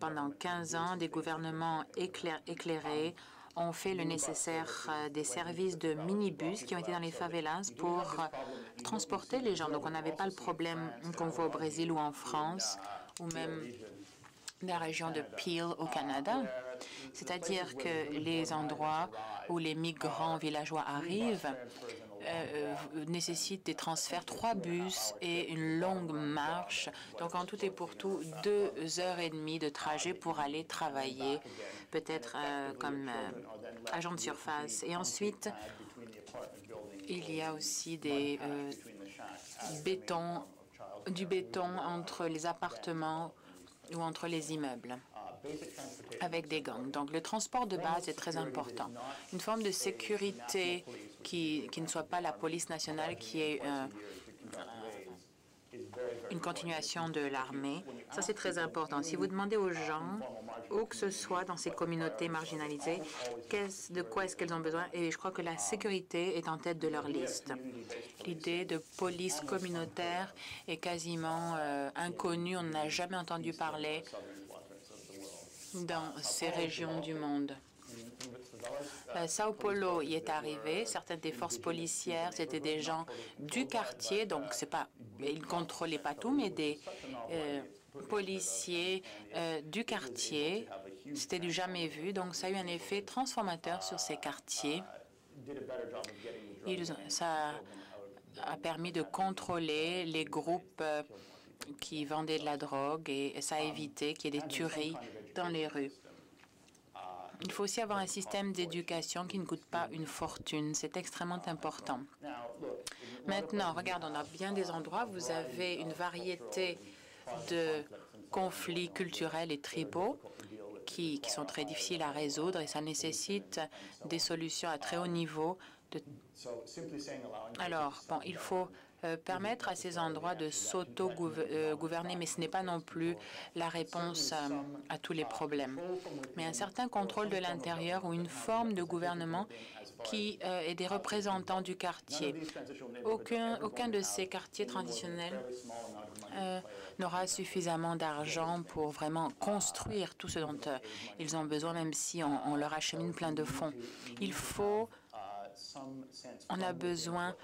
Pendant 15 ans, des gouvernements éclairés ont fait le nécessaire des services de minibus qui ont été dans les favelas pour transporter les gens. Donc, on n'avait pas le problème qu'on voit au Brésil ou en France, ou même dans la région de Peel au Canada. C'est-à-dire que les endroits où les migrants villageois arrivent nécessitent des transferts, 3 bus et une longue marche. Donc, en tout et pour tout, 2 heures et demie de trajet pour aller travailler, peut-être comme agent de surface. Et ensuite, il y a aussi du béton entre les appartements ou entre les immeubles, avec des gangs. Donc, le transport de base est très important. Une forme de sécurité qui ne soit pas la police nationale, qui est une continuation de l'armée. Ça, c'est très important. Si vous demandez aux gens, où que ce soit dans ces communautés marginalisées, de quoi est-ce qu'elles ont besoin, et je crois que la sécurité est en tête de leur liste. L'idée de police communautaire est quasiment inconnue. On n'a jamais entendu parler dans ces régions du monde. Sao Paulo y est arrivé. Certaines des forces policières, c'était des gens du quartier, donc c'est pas, ils ne contrôlaient pas tout, mais des policiers du quartier. C'était du jamais vu, donc ça a eu un effet transformateur sur ces quartiers. Ça a permis de contrôler les groupes qui vendaient de la drogue et ça a évité qu'il y ait des tueries dans les rues. Il faut aussi avoir un système d'éducation qui ne coûte pas une fortune. C'est extrêmement important. Maintenant, regarde, on a bien des endroits. Vous avez une variété de conflits culturels et tribaux qui sont très difficiles à résoudre et ça nécessite des solutions à très haut niveau. Alors, bon, il faut permettre à ces endroits de s'auto-gouverner, mais ce n'est pas non plus la réponse à tous les problèmes. Mais un certain contrôle de l'intérieur ou une forme de gouvernement qui est des représentants du quartier. Aucun de ces quartiers transitionnels n'aura suffisamment d'argent pour vraiment construire tout ce dont ils ont besoin, même si on leur achemine plein de fonds. On a besoin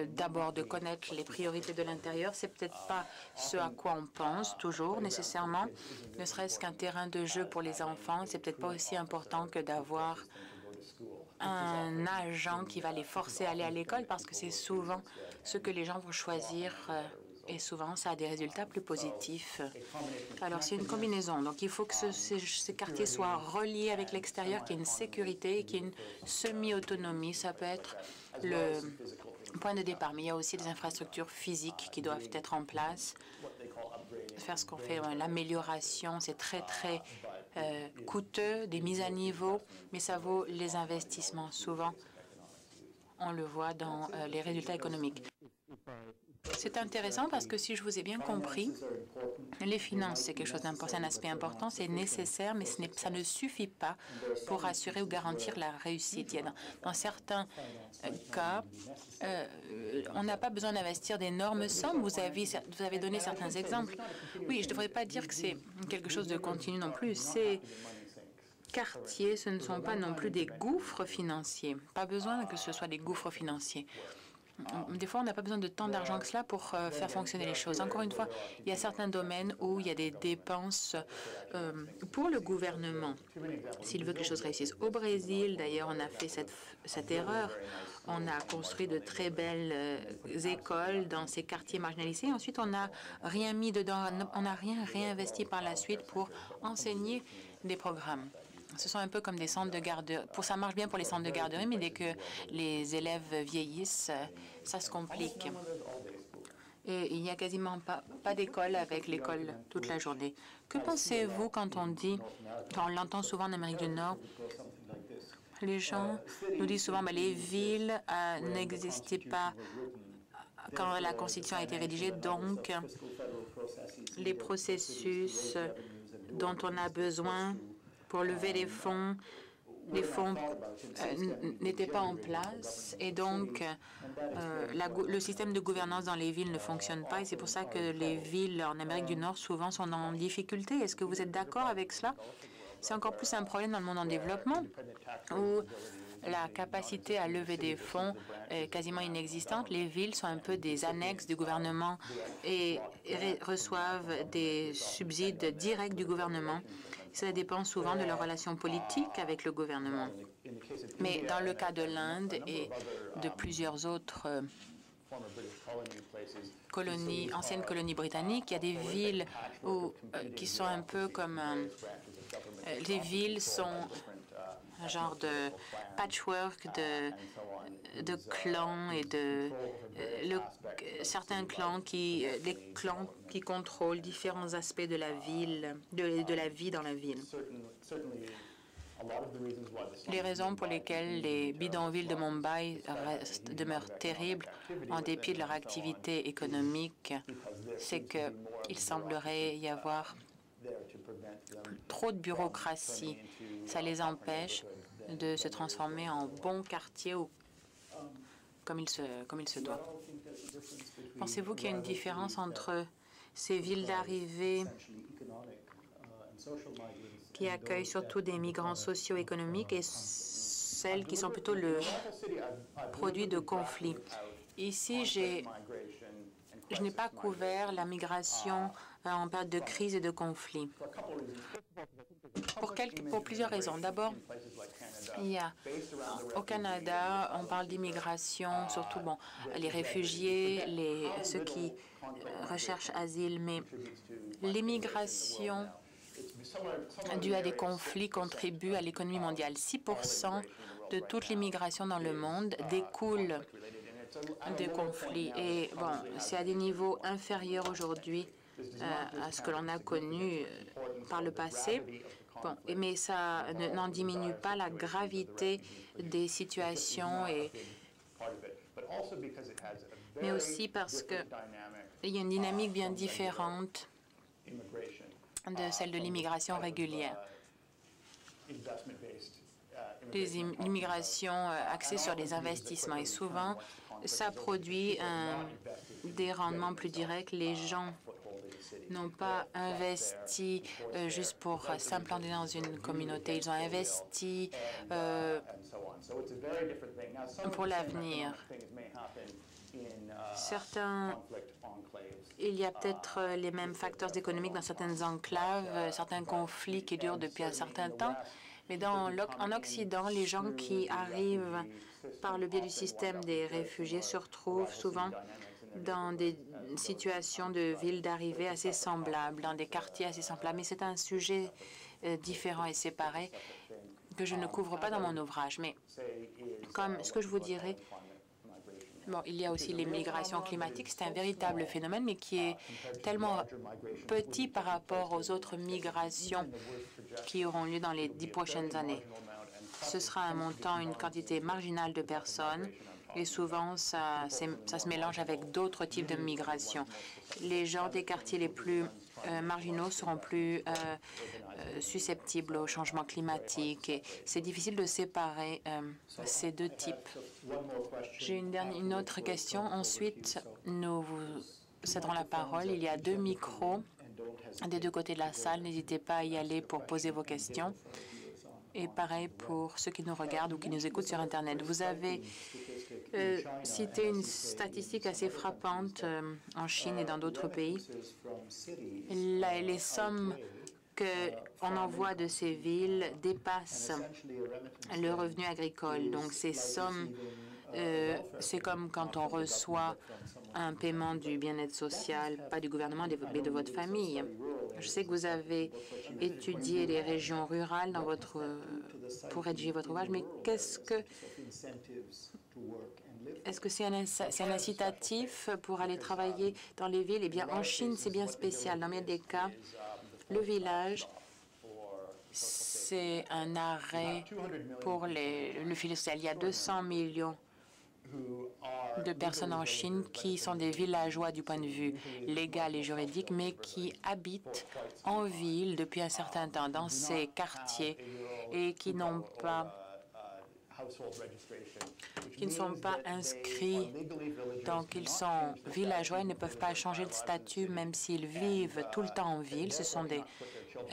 d'abord de connaître les priorités de l'intérieur. C'est peut-être pas ce à quoi on pense toujours nécessairement, ne serait-ce qu'un terrain de jeu pour les enfants. C'est peut-être pas aussi important que d'avoir un agent qui va les forcer à aller à l'école parce que c'est souvent ce que les gens vont choisir et souvent ça a des résultats plus positifs. Alors c'est une combinaison. Donc il faut que ces quartiers soient reliés avec l'extérieur, qu'il y ait une sécurité, qu'il y ait une semi-autonomie. Ça peut être le point de départ, mais il y a aussi des infrastructures physiques qui doivent être en place. Faire ce qu'on fait, l'amélioration, c'est très coûteux, des mises à niveau, mais ça vaut les investissements. Souvent, on le voit dans les résultats économiques. C'est intéressant parce que si je vous ai bien compris, les finances, c'est quelque chose d'important, un aspect important, c'est nécessaire, mais ça ne suffit pas pour assurer ou garantir la réussite. Dans certains cas, on n'a pas besoin d'investir d'énormes sommes. Vous avez donné certains exemples. Oui, je ne devrais pas dire que c'est quelque chose de continu non plus. Ces quartiers, ce ne sont pas non plus des gouffres financiers. Pas besoin que ce soit des gouffres financiers. Des fois, on n'a pas besoin de tant d'argent que cela pour faire fonctionner les choses. Encore une fois, il y a certains domaines où il y a des dépenses pour le gouvernement, s'il veut que les choses réussissent. Au Brésil, d'ailleurs, on a fait cette erreur. On a construit de très belles écoles dans ces quartiers marginalisés. Ensuite, on n'a rien mis dedans, on n'a rien réinvesti par la suite pour enseigner des programmes. Ce sont un peu comme des centres de garderie. Ça marche bien pour les centres de garderie, mais dès que les élèves vieillissent, ça se complique. Et il n'y a quasiment pas d'école avec l'école toute la journée. Que pensez-vous quand on l'entend souvent en Amérique du Nord, les gens nous disent souvent que les villes n'existaient pas quand la Constitution a été rédigée, donc les processus dont on a besoin pour lever les fonds n'étaient pas en place et donc le système de gouvernance dans les villes ne fonctionne pas et c'est pour ça que les villes en Amérique du Nord souvent sont en difficulté. Est-ce que vous êtes d'accord avec cela? C'est encore plus un problème dans le monde en développement où la capacité à lever des fonds est quasiment inexistante. Les villes sont un peu des annexes du gouvernement et reçoivent des subsides directs du gouvernement. Ça dépend souvent de leurs relations politiques avec le gouvernement. Mais dans le cas de l'Inde et de plusieurs autres anciennes colonies britanniques, il y a des villes qui sont un peu comme... les villes sont un genre de patchwork de clans et certains clans les clans qui contrôlent différents aspects de la ville, de la vie dans la ville. Les raisons pour lesquelles les bidonvilles de Mumbai demeurent terribles en dépit de leur activité économique, c'est qu'il semblerait y avoir trop de bureaucratie. Ça les empêche de se transformer en bons quartiers comme il se doit. Pensez-vous qu'il y a une différence entre ces villes d'arrivée qui accueillent surtout des migrants socio-économiques et celles qui sont plutôt le produit de conflits? Ici, je n'ai pas couvert la migration en période de crise et de conflit. Pour plusieurs raisons. D'abord, au Canada, on parle d'immigration, surtout les réfugiés, ceux qui recherchent asile, mais l'immigration due à des conflits contribue à l'économie mondiale. 6% de toute l'immigration dans le monde découle de conflits. Et c'est à des niveaux inférieurs aujourd'hui à ce que l'on a connu par le passé. Bon, mais ça n'en diminue pas la gravité des situations, mais aussi parce qu'il y a une dynamique bien différente de celle de l'immigration régulière. L'immigration axée sur les investissements et souvent, ça produit des rendements plus directs. Les gens n'ont pas investi juste pour s'implanter dans une communauté. Ils ont investi pour l'avenir. Il y a peut-être les mêmes facteurs économiques dans certaines enclaves, certains conflits qui durent depuis un certain temps. Mais en Occident, les gens qui arrivent par le biais du système des réfugiés se retrouvent souvent dans des situations de villes d'arrivée assez semblables, dans des quartiers assez semblables. Mais c'est un sujet différent et séparé que je ne couvre pas dans mon ouvrage. Mais comme ce que je vous dirais, bon, il y a aussi les migrations climatiques. C'est un véritable phénomène, mais qui est tellement petit par rapport aux autres migrations qui auront lieu dans les 10 prochaines années. Ce sera un montant, une quantité marginale de personnes, et souvent, ça se mélange avec d'autres types de migration. Les gens des quartiers les plus marginaux seront plus susceptibles au changement climatique, et c'est difficile de séparer ces deux types. J'ai une autre question. Ensuite, nous vous céderons la parole. Il y a 2 micros des 2 côtés de la salle. N'hésitez pas à y aller pour poser vos questions. Et pareil pour ceux qui nous regardent ou qui nous écoutent sur Internet. Vous avez cité une statistique assez frappante en Chine et dans d'autres pays. Les sommes qu'on envoie de ces villes dépassent le revenu agricole. Donc ces sommes, c'est comme quand on reçoit un paiement du bien-être social, pas du gouvernement, mais de votre famille. Je sais que vous avez étudié les régions rurales pour rédiger votre ouvrage, mais est-ce que c'est un incitatif pour aller travailler dans les villes? Eh bien, en Chine, c'est bien spécial. Dans bien des cas, le village, c'est un arrêt pour le filet social. Il y a 200 millions de personnes en Chine qui sont des villageois du point de vue légal et juridique, mais qui habitent en ville depuis un certain temps dans ces quartiers et qui ne sont pas inscrits. Donc, ils sont villageois, ils ne peuvent pas changer de statut même s'ils vivent tout le temps en ville. Ce sont des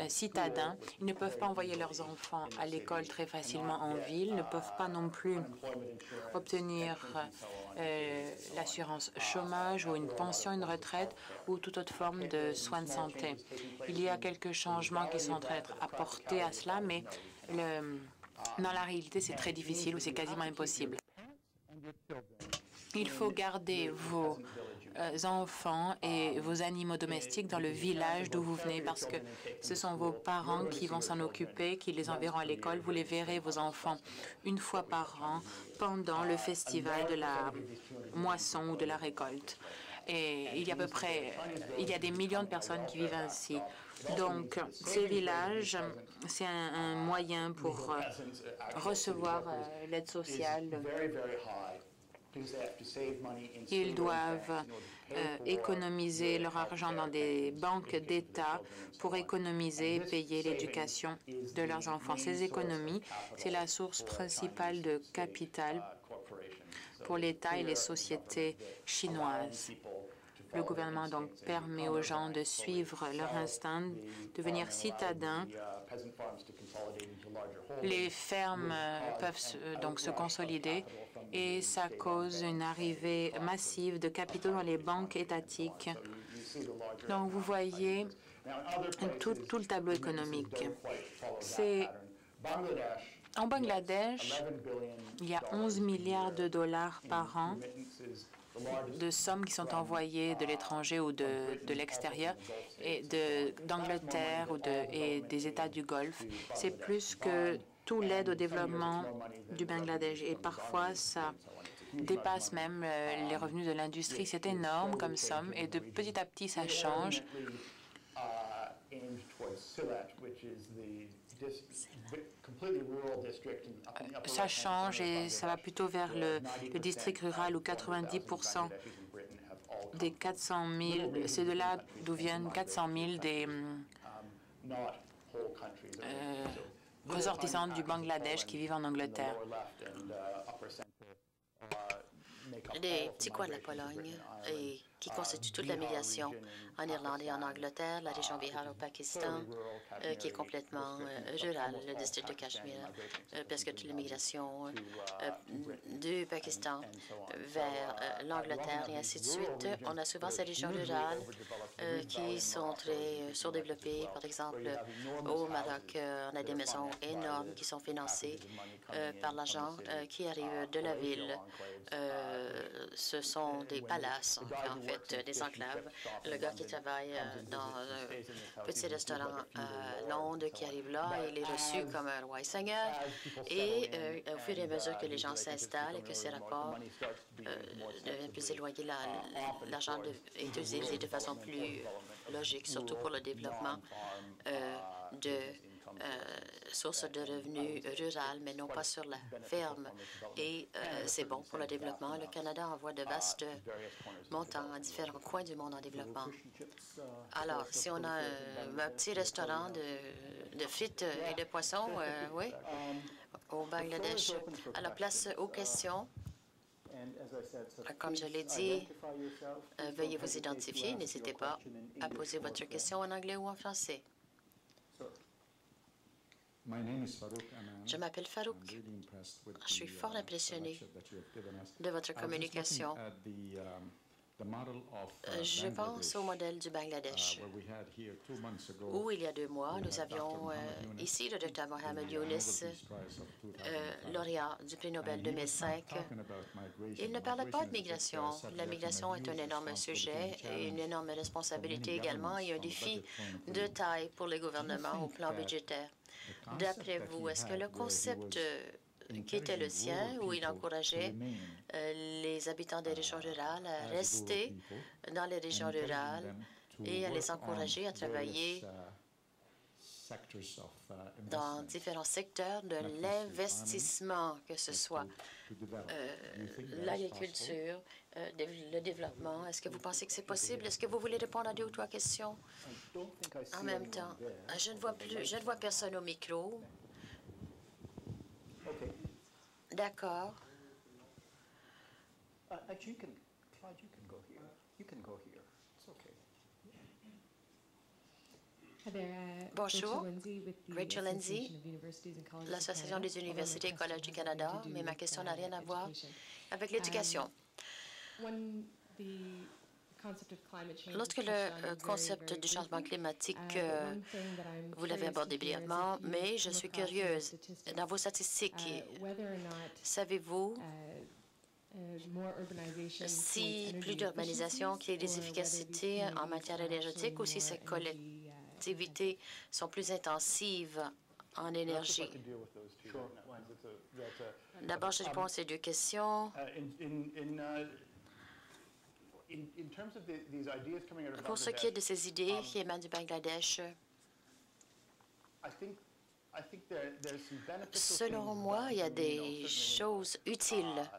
citadins. Ils ne peuvent pas envoyer leurs enfants à l'école très facilement en ville, ne peuvent pas non plus obtenir l'assurance chômage ou une pension, une retraite ou toute autre forme de soins de santé. Il y a quelques changements qui sont en train d'être apportés à cela, mais dans la réalité, c'est très difficile ou c'est quasiment impossible. Il faut garder vos enfants et vos animaux domestiques dans le village d'où vous venez parce que ce sont vos parents qui vont s'en occuper, qui les enverront à l'école. Vous les verrez, vos enfants, une fois par an pendant le festival de la moisson ou de la récolte. Et il y a des millions de personnes qui vivent ainsi. Donc, ces villages, c'est un moyen pour recevoir l'aide sociale. Ils doivent économiser leur argent dans des banques d'État pour économiser et payer l'éducation de leurs enfants. Ces économies, c'est la source principale de capital pour l'État et les sociétés chinoises. Le gouvernement donc permet aux gens de suivre leur instinct, de devenir citadins. Les fermes peuvent donc se consolider et ça cause une arrivée massive de capitaux dans les banques étatiques. Donc vous voyez tout le tableau économique. En Bangladesh, il y a 11 milliards de dollars par an de sommes qui sont envoyées de l'étranger ou de l'extérieur et d'Angleterre et des États du Golfe. C'est plus que tout l'aide au développement du Bangladesh et parfois ça dépasse même les revenus de l'industrie. C'est énorme comme somme et de petit à petit ça change. Ça change et ça va plutôt vers le district rural où 90% des 400 000, c'est de là d'où viennent 400 000 des ressortissants du Bangladesh qui vivent en Angleterre. Les petits coins de la Pologne et qui constituent toute la migration en Irlande et en Angleterre, la région Bihar au Pakistan, qui est complètement rurale, le district de Cachemire, parce que toute l'immigration du Pakistan vers l'Angleterre et ainsi de suite. On a souvent ces régions rurales qui sont très surdéveloppées. Par exemple, au Maroc, on a des maisons énormes qui sont financées par l'argent qui arrive de la ville. Ce sont des palaces, en fait, des enclaves. Le gars qui travaille dans un petit restaurant à Londres qui arrive là, il est reçu comme un roi et seigneur. Et au fur et à mesure que les gens s'installent et que ces rapports deviennent plus éloignés, l'argent est utilisé de façon plus logique, surtout pour le développement de sources de revenus rurales, mais non pas sur la ferme. Et c'est bon pour le développement. Le Canada envoie de vastes montants à différents coins du monde en développement. Alors, si on a un petit restaurant de frites et de poissons, oui, au Bangladesh. Alors, place aux questions. Comme je l'ai dit, veuillez vous identifier. N'hésitez pas à poser votre question en anglais ou en français. Je m'appelle Farouk. Je suis fort impressionné de votre communication. Je pense au modèle du Bangladesh, où il y a 2 mois, nous avions ici le Dr Mohamed Yunus, lauréat du prix Nobel 2005. Il ne parlait pas de migration. La migration est un énorme sujet et une énorme responsabilité également et un défi de taille pour les gouvernements au plan budgétaire. D'après vous, est-ce que le concept qui était le sien, où il encourageait les habitants des régions rurales à rester dans les régions rurales et à les encourager à travailler dans différents secteurs de l'investissement, que ce soit l'agriculture, le développement. Est-ce que vous pensez que c'est possible? Est-ce que vous voulez répondre à 2 ou 3 questions en même temps? Je ne vois personne au micro. D'accord. Bonjour, Rachel Lindsay, l'Association des universités et collèges du Canada, mais ma question n'a rien à voir avec l'éducation. Lorsque le concept du changement climatique, vous l'avez abordé brièvement, mais je suis curieuse. Dans vos statistiques, savez-vous si plus d'urbanisation crée des efficacités en matière énergétique ou si ces collectivités sont plus intensives en énergie? D'abord, je réponds à ces 2 questions. Pour ce qui est de ces idées qui émanent du Bangladesh, selon moi, il y a des choses utiles.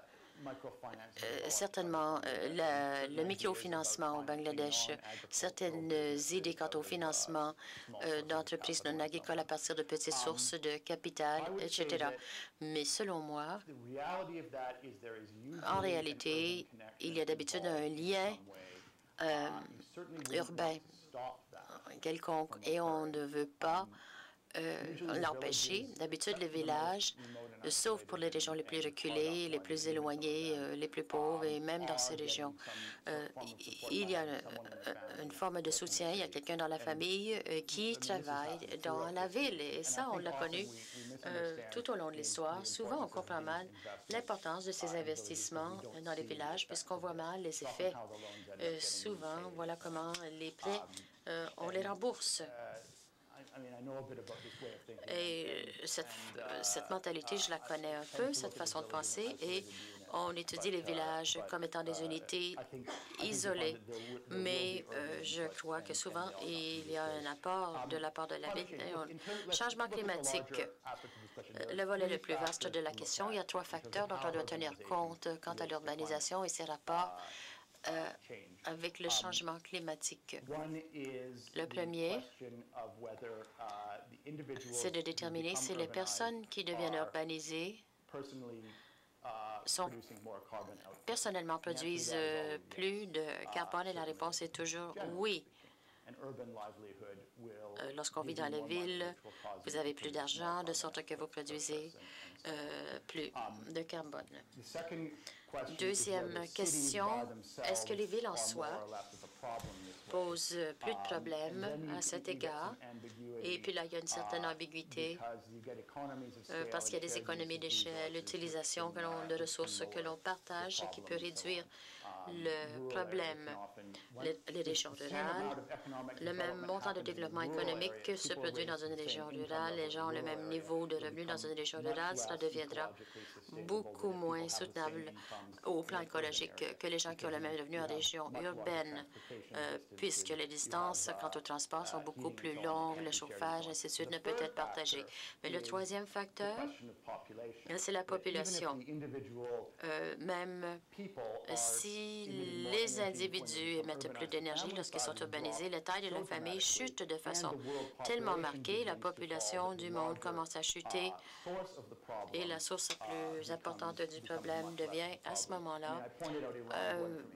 Certainement, le microfinancement au Bangladesh, certaines idées quant au financement d'entreprises non agricoles à partir de petites sources de capital, etc. Mais selon moi, en réalité, il y a d'habitude un lien urbain quelconque et on ne veut pas l'empêcher. D'habitude, les villages, sauf pour les régions les plus reculées, les plus éloignées, les plus pauvres, et même dans ces régions, il y a une forme de soutien. Il y a quelqu'un dans la famille qui travaille dans la ville. Et ça, on l'a connu tout au long de l'histoire. Souvent, on comprend mal l'importance de ces investissements dans les villages, puisqu'on voit mal les effets. Souvent, voilà comment les prêts, on les rembourse. Et cette mentalité, je la connais un peu, cette façon de penser, et On étudie les villages comme étant des unités isolées, mais je crois que souvent, il y a un apport de la part de la ville. Changement climatique, le volet le plus vaste de la question. Il y a 3 facteurs dont on doit tenir compte quant à l'urbanisation et ses rapports avec le changement climatique. Le premier, c'est de déterminer si les personnes qui deviennent urbanisées personnellement produisent plus de carbone et la réponse est toujours oui. Lorsqu'on vit dans les villes, vous avez plus d'argent, de sorte que vous produisez plus de carbone. Deuxième question, est-ce que les villes en soi posent plus de problèmes à cet égard? Et puis là, il y a une certaine ambiguïté parce qu'il y a des économies d'échelle, l'utilisation de ressources que l'on partage qui peut réduire le problème. Les régions rurales, le même montant de développement économique se produit dans une région rurale, les gens ont le même niveau de revenus dans une région rurale, cela deviendra beaucoup moins soutenable au plan écologique que les gens qui ont le même revenu en région urbaine, puisque les distances quant au transport sont beaucoup plus longues, le chauffage, ainsi de suite, ne peut être partagé. Mais le troisième facteur, c'est la population. Même si les individus émettent plus d'énergie lorsqu'ils sont urbanisés, la taille de la famille chute de façon tellement marquée, la population du monde commence à chuter et la source la plus importante du problème devient à ce moment-là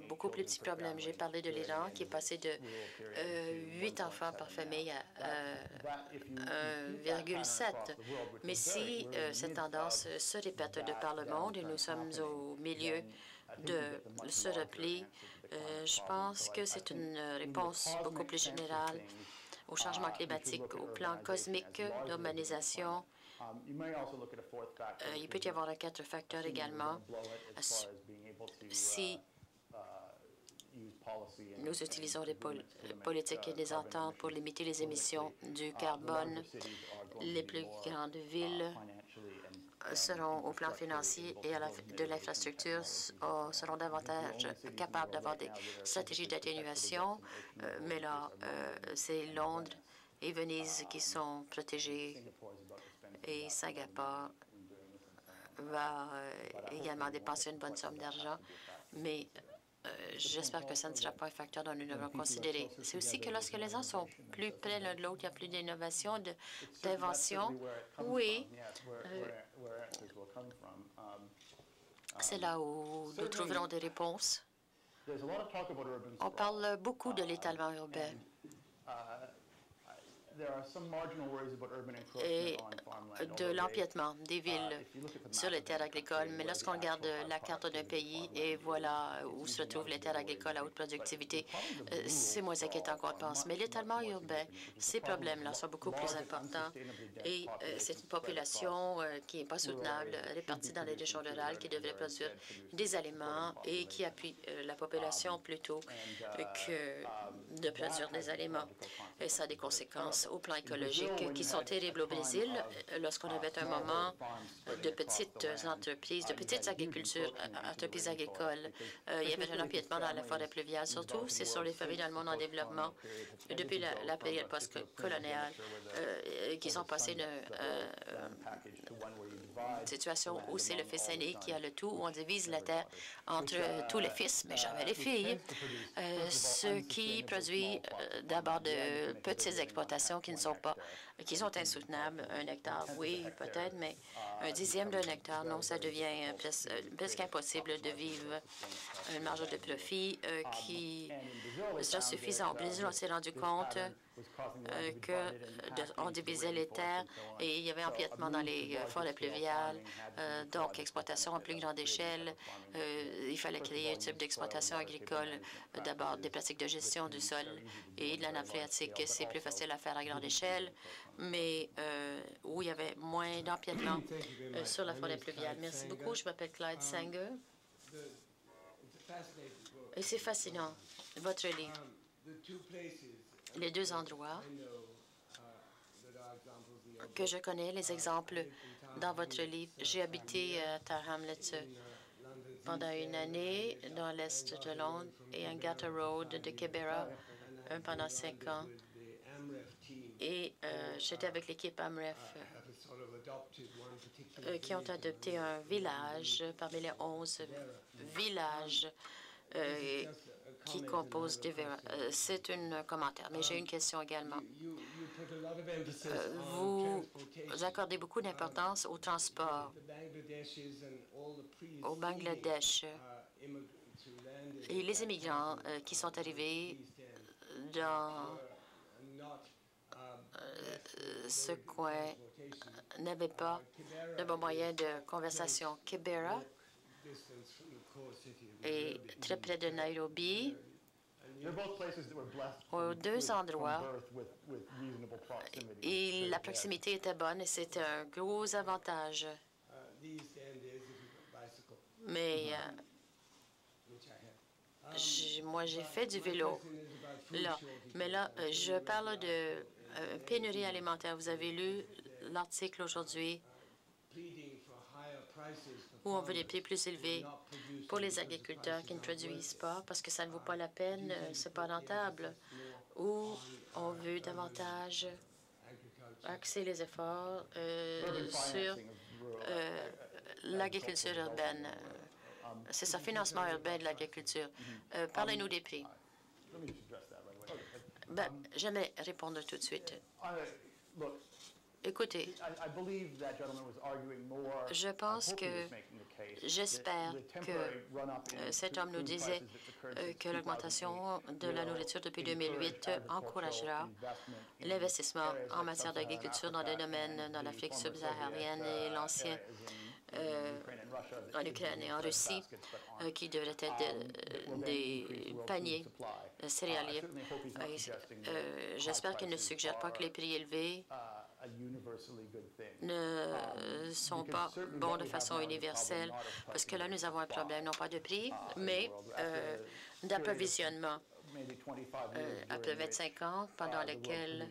beaucoup plus petit problème. J'ai parlé de l'Iran qui est passé de 8 enfants par famille à 1,7. Mais si cette tendance se répète de par le monde et nous sommes au milieu de ce repli, je pense que c'est une réponse beaucoup plus générale au changement climatique, au plan cosmique, l'urbanisation. Il peut y avoir un 4 facteurs également. Si nous utilisons des politiques et des ententes pour limiter les émissions du carbone, les plus grandes villes seront au plan financier et de l'infrastructure seront davantage capables d'avoir des stratégies d'atténuation. Mais là, c'est Londres et Venise qui sont protégés et Singapour va également dépenser une bonne somme d'argent. Mais j'espère que ça ne sera pas un facteur dont nous devons considérer. C'est aussi que lorsque les gens sont plus près l'un de l'autre, il y a plus d'innovation, d'invention. Oui, c'est là où nous trouverons des réponses. On parle beaucoup de l'étalement urbain et de l'empiètement des villes sur les terres agricoles. Mais lorsqu'on regarde la carte d'un pays et voilà où se retrouvent les terres agricoles à haute productivité, c'est moins inquiétant qu'on pense. Mais l'étalement urbain, ces problèmes-là sont beaucoup plus importants et c'est une population qui n'est pas soutenable, répartie dans les régions rurales, qui devrait produire des aliments et qui appuie la population plutôt que de produire des aliments. Et ça a des conséquences au plan écologique qui sont terribles au Brésil. Lorsqu'on avait un moment de petites entreprises, de petites entreprises agricoles, il y avait un empiètement dans la forêt pluviale, surtout c'est sur les familles dans le monde en développement depuis la période post-coloniale qui sont passées d'une situation où c'est le fils aîné qui a le tout, où on divise la terre entre tous les fils, mais jamais les filles, ce qui produit d'abord de petites exploitations qui sont insoutenables. 1 hectare, oui, peut-être, mais 1/10 d'un hectare, non, ça devient presque impossible de vivre. Une marge de profit qui sera suffisant. Au Brésil, on s'est rendu compte qu'on divisait les terres et il y avait empiètement dans les forêts pluviales, donc exploitation à plus grande échelle. Il fallait créer un type d'exploitation agricole, d'abord des pratiques de gestion du sol et de la nappe phréatique. C'est plus facile à faire à grande échelle, mais où il y avait moins d'empiètement sur la forêt pluviale. Merci beaucoup. Je m'appelle Clyde Sanger. Et c'est fascinant, votre livre. Les 2 endroits que je connais, les exemples dans votre livre. J'ai habité à Tower Hamlets pendant une année dans l'Est de Londres et Angata Road de Kibera pendant 5 ans. Et j'étais avec l'équipe AMREF qui ont adopté un village parmi les 11 villages qui composent des... C'est un commentaire, mais j'ai une question également. Vous accordez beaucoup d'importance au transport au Bangladesh et les immigrants qui sont arrivés dans ce coin n'avaient pas de bon moyen de conversation. Kibera est très près de Nairobi. Aux deux endroits, et la proximité était bonne et c'était un gros avantage. Mais moi, j'ai fait du vélo là. Mais là, je parle de pénurie alimentaire. Vous avez lu l'article aujourd'hui où on veut des prix plus élevés pour les agriculteurs qui ne produisent pas parce que ça ne vaut pas la peine, c'est pas rentable, ou on veut davantage axer les efforts sur l'agriculture urbaine. C'est ça, financement urbain de l'agriculture. Parlez-nous des prix. J'aimerais répondre tout de suite. Écoutez, je pense que j'espère que cet homme nous disait que l'augmentation de la nourriture depuis 2008 encouragera l'investissement en matière d'agriculture dans des domaines dans l'Afrique subsaharienne et l'ancien en Ukraine et en Russie, qui devraient être des paniers céréaliers. J'espère qu'il ne suggère pas que les prix élevés ne sont pas bons de façon universelle, parce que là, nous avons un problème, non pas de prix, mais d'approvisionnement. Après 25 ans, pendant lesquels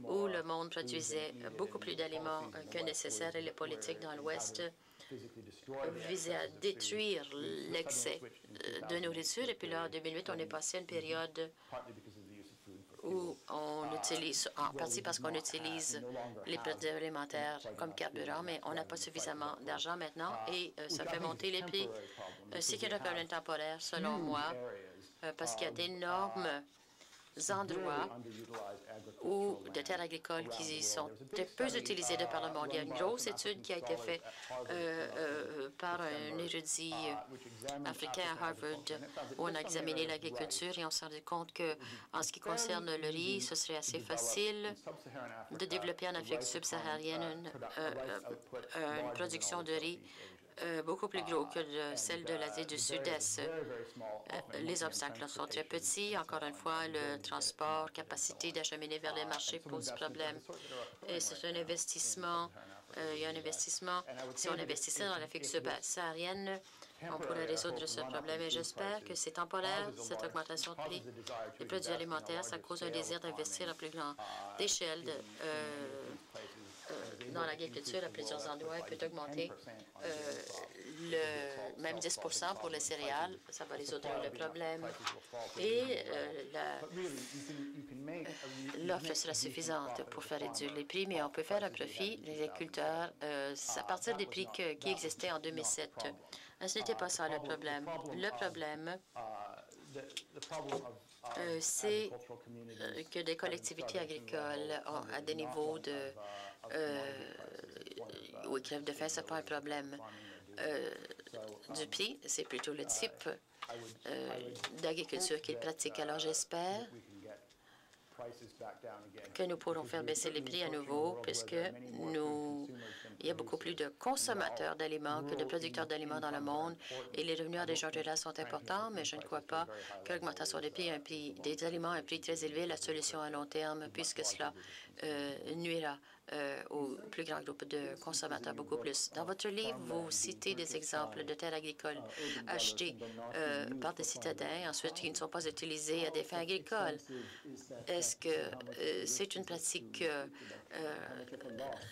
où le monde produisait beaucoup plus d'aliments que nécessaire et les politiques dans l'Ouest visaient à détruire l'excès de nourriture. Et puis là, en 2008, on est passé à une période où on utilise, en partie parce qu'on utilise les produits alimentaires comme carburant, mais on n'a pas suffisamment d'argent maintenant et ça fait monter les prix. C'est un problème temporaire, selon moi, parce qu'il y a d'énormes endroits où de terres agricoles qui sont peu utilisées de par le monde. Il y a une grosse étude qui a été faite par un érudit africain à Harvard où on a examiné l'agriculture et on s'est rendu compte que, en ce qui concerne le riz, ce serait assez facile de développer en Afrique subsaharienne une production de riz beaucoup plus gros que celle de l'Asie du Sud-Est. Les obstacles sont très petits. Encore une fois, le transport, capacité d'acheminer vers les marchés pose problème. Et c'est un investissement. Il y a un investissement. Si on investissait dans l'Afrique subsaharienne, on pourrait résoudre ce problème. Et j'espère que c'est temporaire, cette augmentation de prix des produits alimentaires. Ça cause un désir d'investir à plus grande échelle dans l'agriculture à plusieurs endroits. Elle peut augmenter même 10 pour les céréales. Ça va résoudre le problème. Et l'offre sera suffisante pour faire réduire les prix, mais on peut faire un profit, les agriculteurs, à partir des prix qui existaient en 2007. Ce n'était pas ça le problème. Le problème, c'est que des collectivités agricoles à des niveaux où ils crèvent de faim, ce n'est pas un problème du prix, c'est plutôt le type d'agriculture qu'ils pratiquent. Alors j'espère que nous pourrons faire baisser les prix à nouveau, puisque il y a beaucoup plus de consommateurs d'aliments que de producteurs d'aliments dans le monde, et les revenus en région rurale sont importants, mais je ne crois pas que l'augmentation des prix des aliments à un prix très élevé est la solution à long terme, puisque cela nuira au plus grand groupe de consommateurs, beaucoup plus. Dans votre livre, vous citez des exemples de terres agricoles achetées par des citadins, ensuite qui ne sont pas utilisées à des fins agricoles. Est-ce que c'est une pratique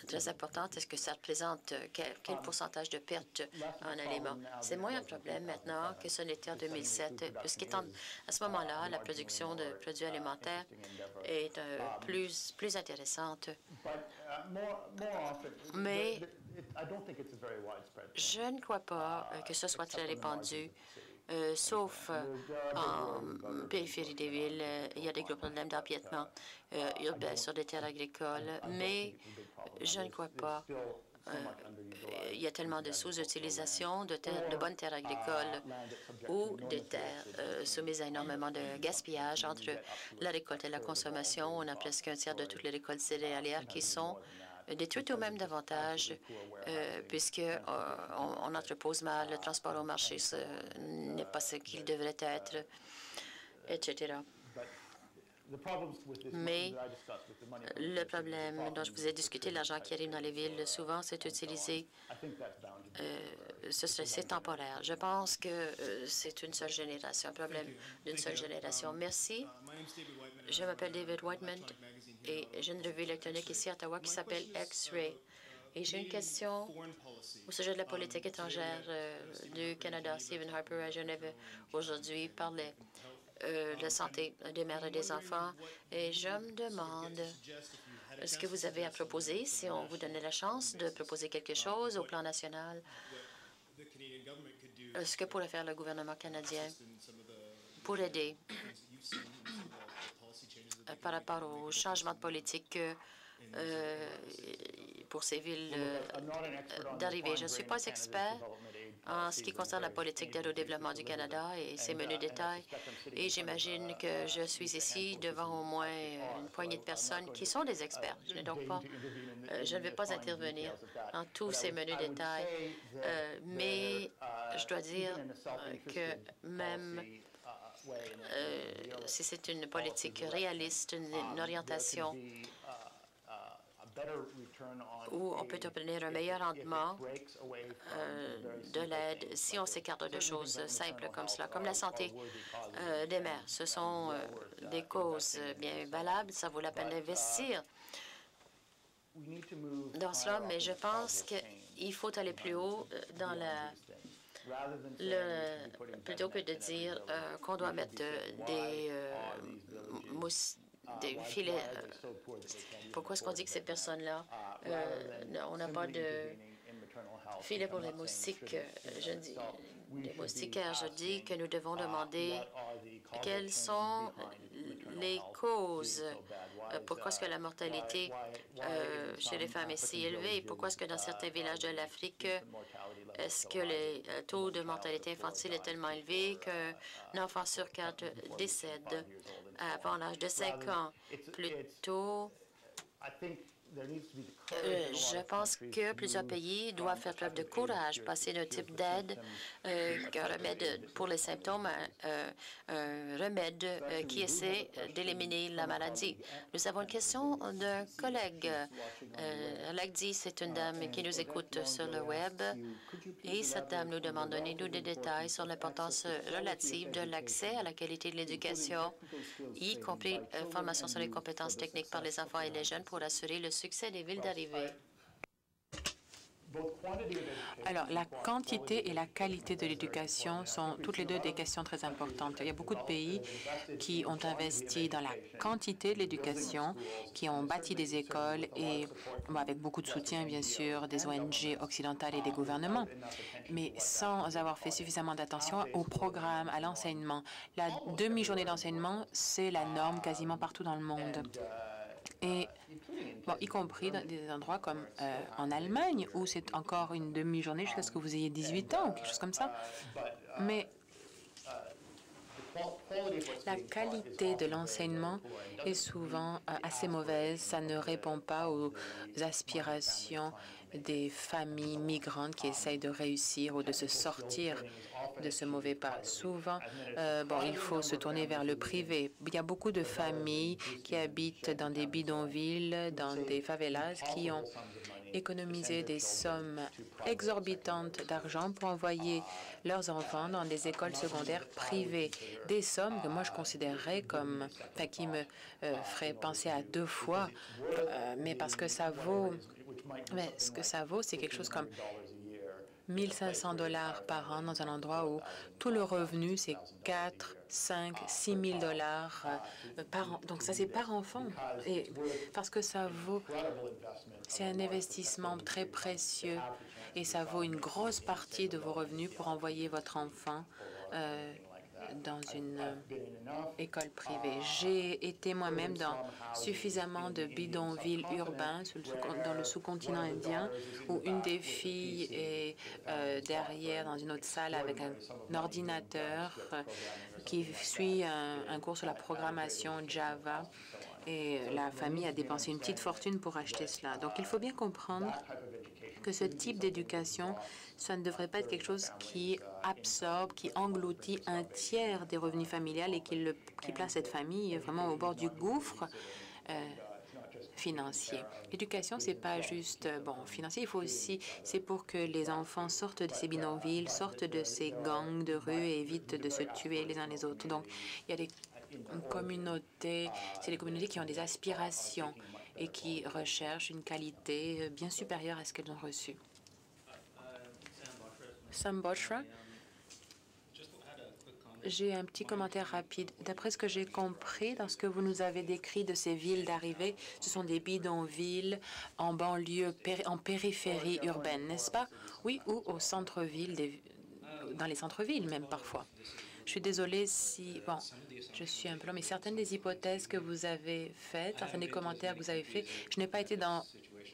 très importante? Est-ce que ça représente quel pourcentage de pertes en aliments? C'est moins un problème maintenant que ce n'était en 2007, puisqu'à ce moment-là, la production de produits alimentaires est plus intéressante. Mais je ne crois pas que ce soit très répandu. Sauf en périphérie des villes, il y a des gros problèmes d'empiètement urbain sur des terres agricoles, mais je ne crois pas. Il y a tellement de sous-utilisation de bonnes terres agricoles ou des terres soumises à énormément de gaspillage entre la récolte et la consommation. On a presque un tiers de toutes les récoltes céréalières qui sont détruites au même davantage, puisqu'on entrepose mal, le transport au marché n'est pas ce qu'il devrait être, etc. Mais le problème dont je vous ai discuté, l'argent qui arrive dans les villes, souvent, c'est utilisé, c'est temporaire. Je pense que c'est une seule génération, un problème d'une seule génération. Merci. Je m'appelle David Whiteman et j'ai une revue électronique ici à Ottawa qui s'appelle X-Ray. Et j'ai une question au sujet de la politique étrangère du Canada. Stephen Harper à Genève aujourd'hui parlait de la santé des mères et des enfants. Et je me demande ce que vous avez à proposer, si on vous donnait la chance de proposer quelque chose au plan national, ce que pourrait faire le gouvernement canadien pour aider par rapport au changement de politique pour ces villes d'arrivée. Je ne suis pas expert en ce qui concerne la politique d'aide au développement du Canada et ses menus détails, et j'imagine que je suis ici devant au moins une poignée de personnes qui sont des experts. Je ne vais pas intervenir dans tous ces menus détails, mais je dois dire que même si c'est une politique réaliste, une orientation où on peut obtenir un meilleur rendement de l'aide si on s'écarte de choses simples comme cela, comme la santé des mères. Ce sont des causes bien valables, ça vaut la peine d'investir dans cela, mais je pense qu'il faut aller plus haut dans plutôt que de dire qu'on doit mettre des filets. Pourquoi est-ce qu'on dit que ces personnes-là, on n'a pas de filet pour les moustiques? Je dis, les moustiquaires, je dis que nous devons demander quelles sont les causes. Pourquoi est-ce que la mortalité chez les femmes est si élevée? Pourquoi est-ce que dans certains villages de l'Afrique, est-ce que les taux de mortalité infantile est tellement élevé qu'un enfant sur 4 décède avant l'âge de 5 ans? Plutôt, je pense que plusieurs pays doivent faire preuve de courage, passer d'un type d'aide qu'un remède pour les symptômes à un remède qui essaie d'éliminer la maladie. Nous avons une question d'un collègue. Lagdi, c'est une dame qui nous écoute sur le Web, et cette dame nous demande donnez-nous des détails sur l'importance relative de l'accès à la qualité de l'éducation, y compris formation sur les compétences techniques par les enfants et les jeunes pour assurer le succès des villes d'arrivée. Alors, la quantité et la qualité de l'éducation sont toutes les deux des questions très importantes. Il y a beaucoup de pays qui ont investi dans la quantité de l'éducation, qui ont bâti des écoles et avec beaucoup de soutien, bien sûr, des ONG occidentales et des gouvernements, mais sans avoir fait suffisamment d'attention au programme, à l'enseignement. La demi-journée d'enseignement, c'est la norme quasiment partout dans le monde. Et bon, y compris dans des endroits comme en Allemagne, où c'est encore une demi-journée jusqu'à ce que vous ayez 18 ans ou quelque chose comme ça. Mais La qualité de l'enseignement est souvent assez mauvaise. Ça ne répond pas aux aspirations des familles migrantes qui essayent de réussir ou de se sortir de ce mauvais pas. Souvent, il faut se tourner vers le privé. Il y a beaucoup de familles qui habitent dans des bidonvilles, dans des favelas, qui ont économisé des sommes exorbitantes d'argent pour envoyer leurs enfants dans des écoles secondaires privées. Des sommes que moi je considérerais comme, qui me feraient penser à deux fois, mais parce que ça vaut, mais ce que ça vaut, c'est quelque chose comme 1 500 $ par an dans un endroit où tout le revenu, c'est 4, 5, 6 000 $ par an. Donc ça, c'est par enfant. Et parce que ça vaut, c'est un investissement très précieux et ça vaut une grosse partie de vos revenus pour envoyer votre enfant dans une école privée. J'ai été moi-même dans suffisamment de bidonvilles urbains dans le sous-continent indien où une des filles est derrière dans une autre salle avec un ordinateur qui suit un cours sur la programmation Java et la famille a dépensé une petite fortune pour acheter cela. Donc il faut bien comprendre que ce type d'éducation, ça ne devrait pas être quelque chose qui absorbe, qui engloutit un tiers des revenus familiales et qui place cette famille vraiment au bord du gouffre financier. L'éducation, c'est pas juste financier, il faut aussi, c'est pour que les enfants sortent de ces bidonvilles, sortent de ces gangs de rue et évitent de se tuer les uns les autres. Donc, il y a des communautés, c'est des communautés qui ont des aspirations et qui recherchent une qualité bien supérieure à ce qu'elles ont reçu. Sam Boshra, j'ai un petit commentaire rapide. D'après ce que j'ai compris, dans ce que vous nous avez décrit de ces villes d'arrivée, ce sont des bidonvilles en banlieue, en périphérie urbaine, n'est-ce pas? Oui, ou au centre-ville, dans les centres-villes même parfois. Je suis désolée si, je suis un peu long, mais certaines des hypothèses que vous avez faites, certains des commentaires que vous avez faits, je n'ai pas été dans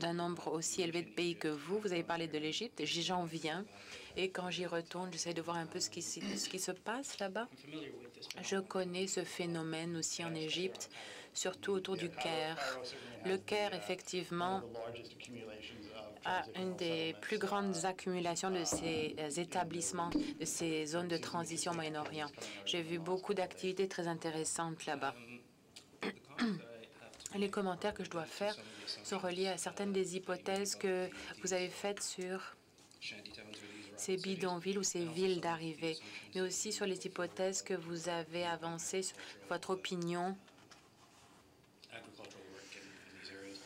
d'un nombre aussi élevé de pays que vous. Vous avez parlé de l'Égypte, j'en viens, et quand j'y retourne, j'essaie de voir un peu ce qui se passe là-bas. Je connais ce phénomène aussi en Égypte, surtout autour du Caire. Le Caire, effectivement, a une des plus grandes accumulations de ces établissements, de ces zones de transition au Moyen-Orient. J'ai vu beaucoup d'activités très intéressantes là-bas. Les commentaires que je dois faire sont reliés à certaines des hypothèses que vous avez faites sur ces bidonvilles ou ces villes d'arrivée, mais aussi sur les hypothèses que vous avez avancées, sur votre opinion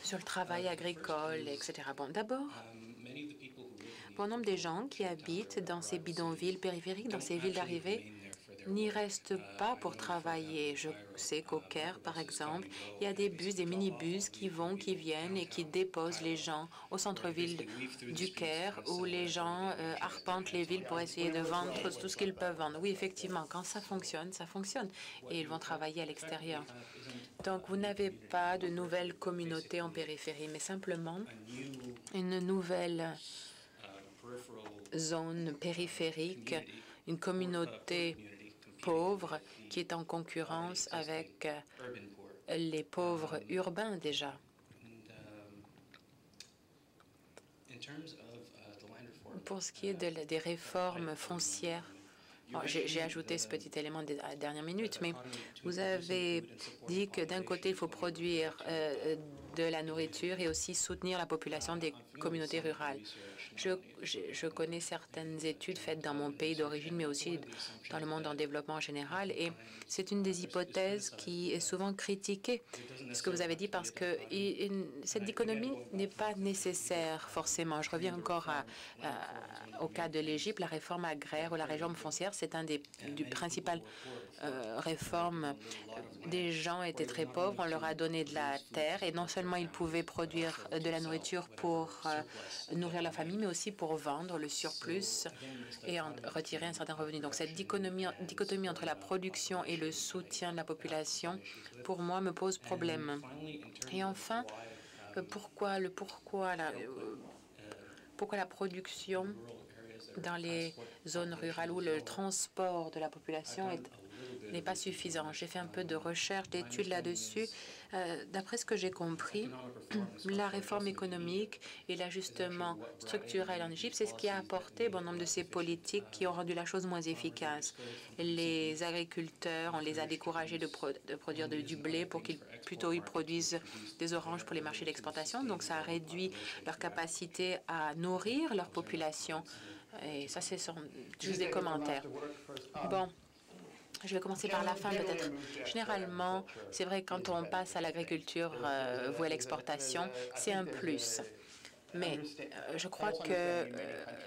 sur le travail agricole, etc. Bon, d'abord, bon nombre des gens qui habitent dans ces bidonvilles périphériques, dans ces villes d'arrivée, n'y restent pas pour travailler. Je sais qu'au Caire, par exemple, il y a des bus, des minibus qui vont, qui viennent et qui déposent les gens au centre-ville du Caire où les gens arpentent les villes pour essayer de vendre tout ce qu'ils peuvent vendre. Oui, effectivement, quand ça fonctionne et ils vont travailler à l'extérieur. Donc, vous n'avez pas de nouvelles communautés en périphérie, mais simplement une nouvelle zone périphérique, une communauté pauvre qui est en concurrence avec les pauvres urbains déjà. Pour ce qui est des réformes foncières, j'ai ajouté ce petit élément à la dernière minute, mais vous avez dit que d'un côté, il faut produire de la nourriture et aussi soutenir la population des communautés rurales. Je connais certaines études faites dans mon pays d'origine, mais aussi dans le monde en développement en général, et c'est une des hypothèses qui est souvent critiquée, ce que vous avez dit, parce que cette dichotomie n'est pas nécessaire forcément. Je reviens encore au cas de l'Égypte, la réforme agraire ou la réforme foncière, c'est un des principales réformes. Des gens étaient très pauvres, on leur a donné de la terre et non seulement ils pouvaient produire de la nourriture pour nourrir leur famille, mais aussi pour vendre le surplus et en retirer un certain revenu. Donc cette dichotomie entre la production et le soutien de la population, pour moi, me pose problème. Et enfin, pourquoi la production dans les zones rurales où le transport de la population est n'est pas suffisant. J'ai fait un peu de recherche, d'études là-dessus. D'après ce que j'ai compris, la réforme économique et l'ajustement structurel en Égypte, c'est ce qui a apporté bon nombre de ces politiques qui ont rendu la chose moins efficace. Les agriculteurs, on les a découragés de produire du blé pour qu'ils ils produisent des oranges pour les marchés d'exportation. Donc, ça a réduit leur capacité à nourrir leur population. Et ça, c'est juste des commentaires. Bon. Je vais commencer par la fin, peut-être. Généralement, c'est vrai que quand on passe à l'agriculture vouée à l'exportation, c'est un plus. Mais je crois que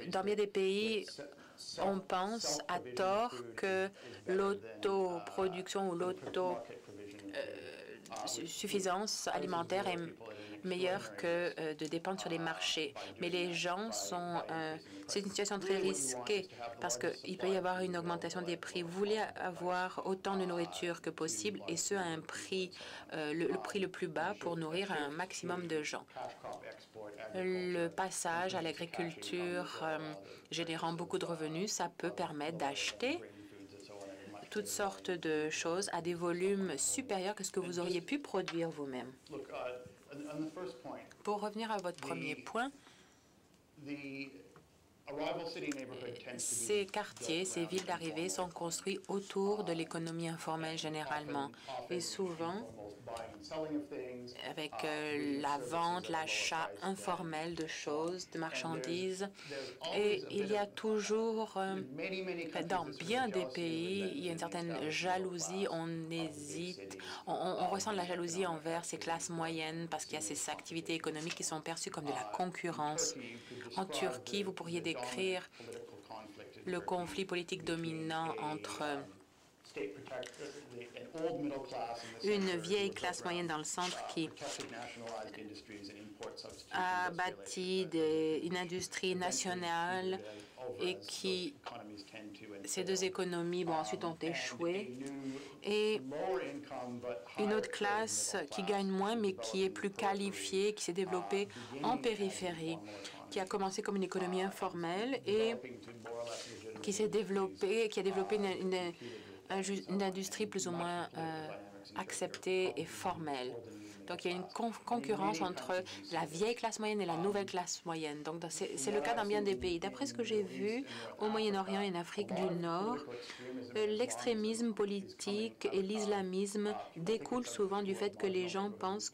dans bien des pays, on pense à tort que l'autoproduction ou l'autosuffisance alimentaire est meilleure que de dépendre sur les marchés. Mais les gens sont... c'est une situation très risquée parce qu'il peut y avoir une augmentation des prix. Vous voulez avoir autant de nourriture que possible et ce, à un prix, le prix le plus bas pour nourrir un maximum de gens. Le passage à l'agriculture générant beaucoup de revenus, ça peut permettre d'acheter toutes sortes de choses à des volumes supérieurs que ce que vous auriez pu produire vous-même. Pour revenir à votre premier point, ces quartiers, ces villes d'arrivée sont construits autour de l'économie informelle généralement et souvent avec la vente, l'achat informel de choses, de marchandises. Et il y a toujours, dans bien des pays, il y a une certaine jalousie, on hésite, on ressent de la jalousie envers ces classes moyennes parce qu'il y a ces activités économiques qui sont perçues comme de la concurrence. En Turquie, vous pourriez décrire le conflit politique dominant entre une vieille classe moyenne dans le centre qui a bâti une industrie nationale et qui, ces deux économies, ensuite ont échoué, et une autre classe qui gagne moins mais qui est plus qualifiée, qui s'est développée en périphérie, qui a commencé comme une économie informelle et qui s'est développée, qui a développé une industrie plus ou moins acceptée et formelle. Donc, il y a une concurrence entre la vieille classe moyenne et la nouvelle classe moyenne. Donc, c'est le cas dans bien des pays. D'après ce que j'ai vu, au Moyen-Orient et en Afrique du Nord, l'extrémisme politique et l'islamisme découlent souvent du fait que les gens pensent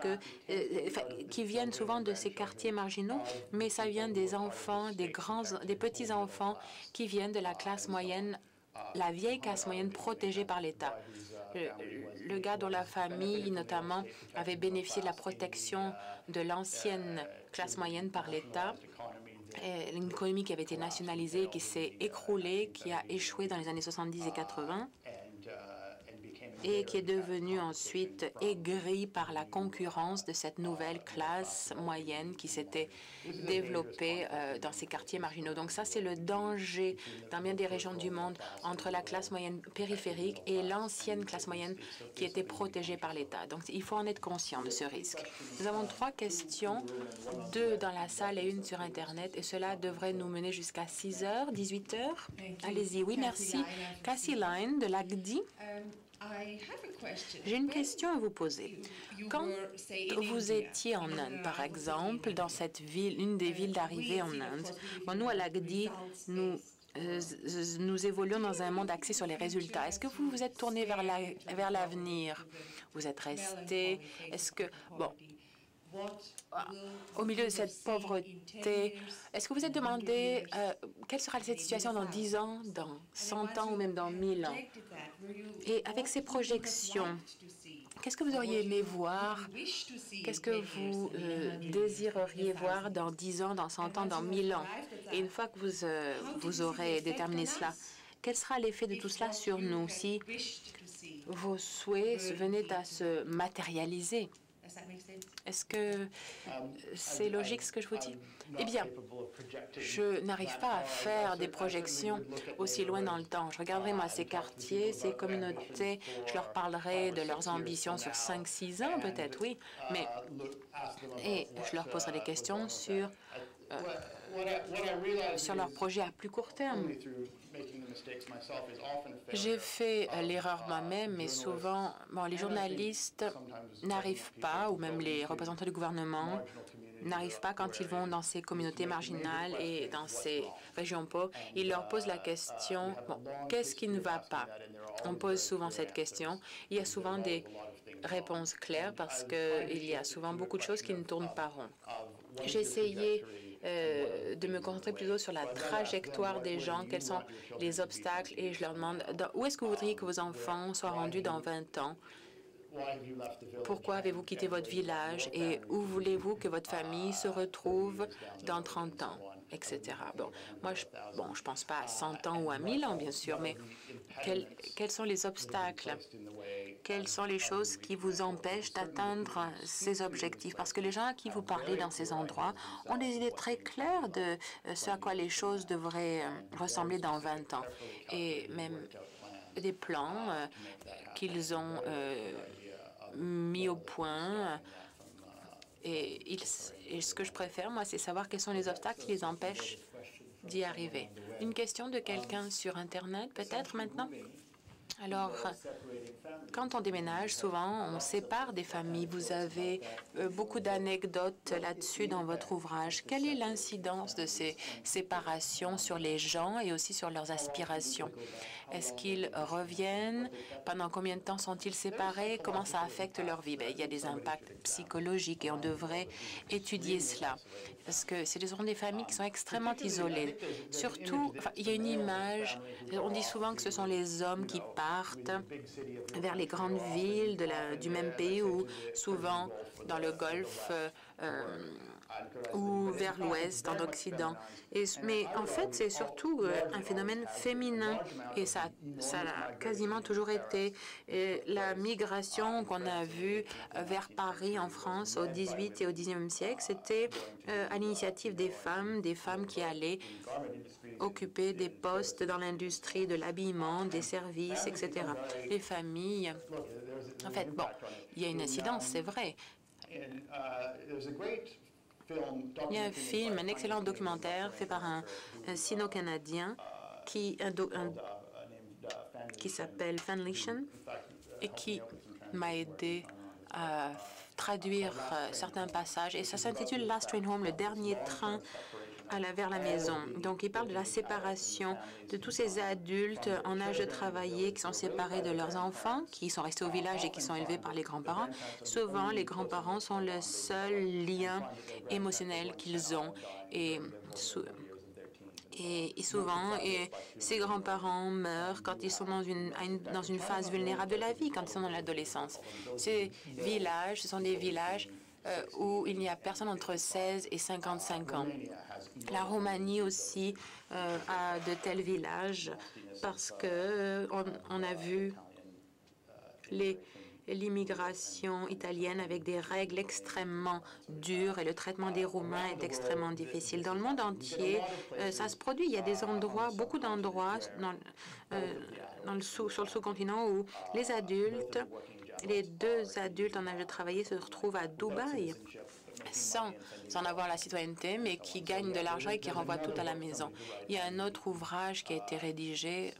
qui viennent souvent de ces quartiers marginaux, mais ça vient des enfants, des petits-enfants qui viennent de la classe moyenne, la vieille classe moyenne protégée par l'État. Le gars dont la famille, notamment, avait bénéficié de la protection de l'ancienne classe moyenne par l'État, une économie qui avait été nationalisée, qui s'est écroulée, qui a échoué dans les années 70 et 80, et qui est devenue ensuite aigrie par la concurrence de cette nouvelle classe moyenne qui s'était développée dans ces quartiers marginaux. Donc ça, c'est le danger dans bien des régions du monde entre la classe moyenne périphérique et l'ancienne classe moyenne qui était protégée par l'État. Donc il faut en être conscient de ce risque. Nous avons 3 questions, 2 dans la salle et 1 sur Internet, et cela devrait nous mener jusqu'à 6 heures, 18 heures. Allez-y. Oui, merci. Cassie Line de l'AGDI. J'ai une question à vous poser. Quand vous étiez en Inde, par exemple, dans cette ville, une des villes d'arrivée en Inde, nous, à l'AGDI, nous évoluons dans un monde axé sur les résultats. Est-ce que vous vous êtes tourné vers l'avenir? Vous êtes resté? Est-ce que... au milieu de cette pauvreté, est-ce que vous êtes demandé quelle sera cette situation dans 10 ans, dans 100 ans ou même dans 1000 ans? Et avec ces projections, qu'est-ce que vous auriez aimé voir? Qu'est-ce que vous désireriez voir dans 10 ans, dans 100 ans, dans 1000 ans? Et une fois que vous aurez déterminé cela, quel sera l'effet de tout cela sur nous si vos souhaits venaient à se matérialiser? Est-ce que c'est logique ce que je vous dis? Eh bien, je n'arrive pas à faire des projections aussi loin dans le temps. Je regarderai, moi, ces quartiers, ces communautés, je leur parlerai de leurs ambitions sur 5-6 ans, peut-être, oui, mais... Et je leur poserai des questions sur sur leurs projets à plus court terme. J'ai fait l'erreur moi-même, mais souvent, les journalistes n'arrivent pas, ou même les représentants du gouvernement n'arrivent pas quand ils vont dans ces communautés marginales et dans ces régions pauvres. Ils leur posent la question, qu'est-ce qui ne va pas? On pose souvent cette question. Il y a souvent des réponses claires parce qu'il y a souvent beaucoup de choses qui ne tournent pas rond. J'ai essayé de me concentrer plutôt sur la trajectoire des gens, quels sont les obstacles, et je leur demande où est-ce que vous voudriez que vos enfants soient rendus dans 20 ans? Pourquoi avez-vous quitté votre village et où voulez-vous que votre famille se retrouve dans 30 ans, etc. Moi, je ne pense pas à 100 ans ou à 1000 ans, bien sûr, mais quels sont les obstacles? Quelles sont les choses qui vous empêchent d'atteindre ces objectifs? Parce que les gens à qui vous parlez dans ces endroits ont des idées très claires de ce à quoi les choses devraient ressembler dans 20 ans. Et même des plans qu'ils ont mis au point. Et ce que je préfère, moi, c'est savoir quels sont les obstacles qui les empêchent d'y arriver. Une question de quelqu'un sur Internet, peut-être maintenant? Alors, quand on déménage, souvent, on sépare des familles. Vous avez beaucoup d'anecdotes là-dessus dans votre ouvrage. Quelle est l'incidence de ces séparations sur les gens et aussi sur leurs aspirations? Est-ce qu'ils reviennent? Pendant combien de temps sont-ils séparés? Comment ça affecte leur vie? Il y a des impacts psychologiques et on devrait étudier cela. Parce que ce sont des familles qui sont extrêmement isolées. Surtout, il y a une image, on dit souvent que ce sont les hommes qui partent vers les grandes villes du même pays ou souvent dans le Golfe ou vers l'Ouest, en Occident. Mais en fait, c'est surtout un phénomène féminin et ça a quasiment toujours été. Et la migration qu'on a vue vers Paris en France au 18 et au 19e siècle, c'était à l'initiative des femmes qui allaient occuper des postes dans l'industrie de l'habillement, des services, etc. Les familles, en fait, il y a une incidence, c'est vrai. Il y a un film, un excellent documentaire fait par un Sino-Canadien qui s'appelle Fanlition et qui m'a aidé à traduire certains passages. Et ça s'intitule Last Train Home, le dernier train vers la maison. Donc, il parle de la séparation de tous ces adultes en âge de travailler qui sont séparés de leurs enfants, qui sont restés au village et qui sont élevés par les grands-parents. Souvent, les grands-parents sont le seul lien émotionnel qu'ils ont. Et souvent, ces grands-parents meurent quand ils sont dans une phase vulnérable de la vie, quand ils sont dans l'adolescence. Ces villages, ce sont des villages où il n'y a personne entre 16 et 55 ans. La Roumanie aussi a de tels villages parce qu'on a vu l'immigration italienne avec des règles extrêmement dures et le traitement des Roumains est extrêmement difficile. Dans le monde entier, ça se produit. Il y a des endroits, beaucoup d'endroits sur le sous-continent où les deux adultes en âge de travailler se retrouvent à Dubaï sans avoir la citoyenneté, mais qui gagnent de l'argent et qui renvoient tout à la maison. Il y a un autre ouvrage qui a été rédigé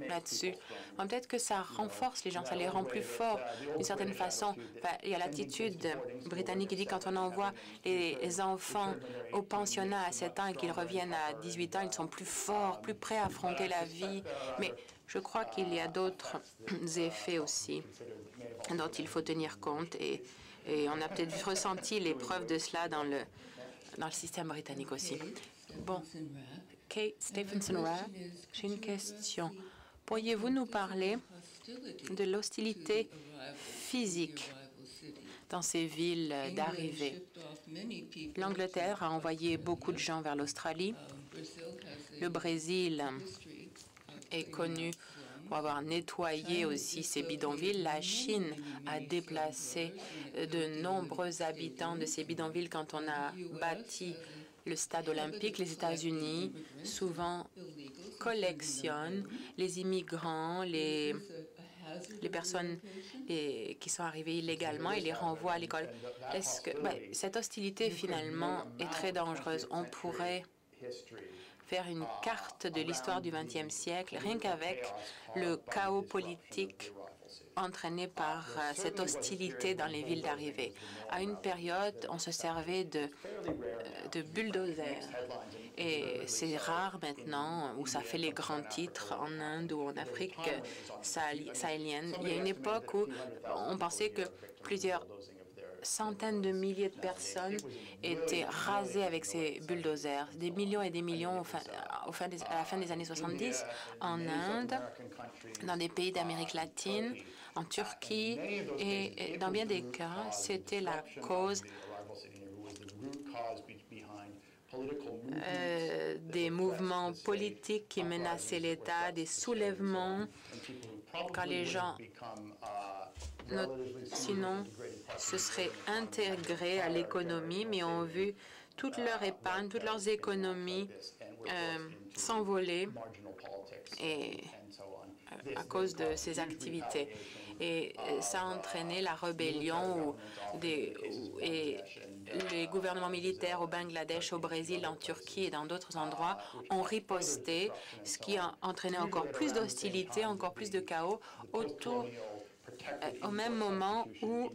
là-dessus. Peut-être que ça renforce les gens, ça les rend plus forts d'une certaine façon. Il y a l'attitude britannique qui dit quand on envoie les enfants au pensionnat à 7 ans et qu'ils reviennent à 18 ans, ils sont plus forts, plus prêts à affronter la vie. Mais je crois qu'il y a d'autres effets aussi dont il faut tenir compte et on a peut-être ressenti les preuves de cela dans le système britannique aussi. Bon, Kate Stephenson-Rath, j'ai une question. Pourriez-vous nous parler de l'hostilité physique dans ces villes d'arrivée? L'Angleterre a envoyé beaucoup de gens vers l'Australie. Le Brésil est connu pour avoir nettoyé aussi ces bidonvilles. La Chine a déplacé de nombreux habitants de ces bidonvilles quand on a bâti le stade olympique. Les États-Unis souvent collectionnent les immigrants, les les personnes qui sont arrivées illégalement et les renvoient à l'école. Cette hostilité, finalement, est très dangereuse. On pourrait faire une carte de l'histoire du 20e siècle, rien qu'avec le chaos politique entraîné par cette hostilité dans les villes d'arrivée. À une période, on se servait de bulldozers. Et c'est rare maintenant où ça fait les grands titres en Inde ou en Afrique sahélienne. Il y a une époque où on pensait que plusieurs centaines de milliers de personnes étaient rasées avec ces bulldozers. Des millions et des millions à la fin des années 70 en Inde, dans des pays d'Amérique latine, en Turquie, et dans bien des cas, c'était la cause des mouvements politiques qui menaçaient l'État, des soulèvements, quand les gens, sinon, se seraient intégrés à l'économie, mais ont vu toute leur épargne, toutes leurs économies s'envoler à cause de ces activités. Et ça a entraîné la rébellion et les gouvernements militaires au Bangladesh, au Brésil, en Turquie et dans d'autres endroits ont riposté, ce qui a entraîné encore plus d'hostilité, encore plus de chaos au même moment où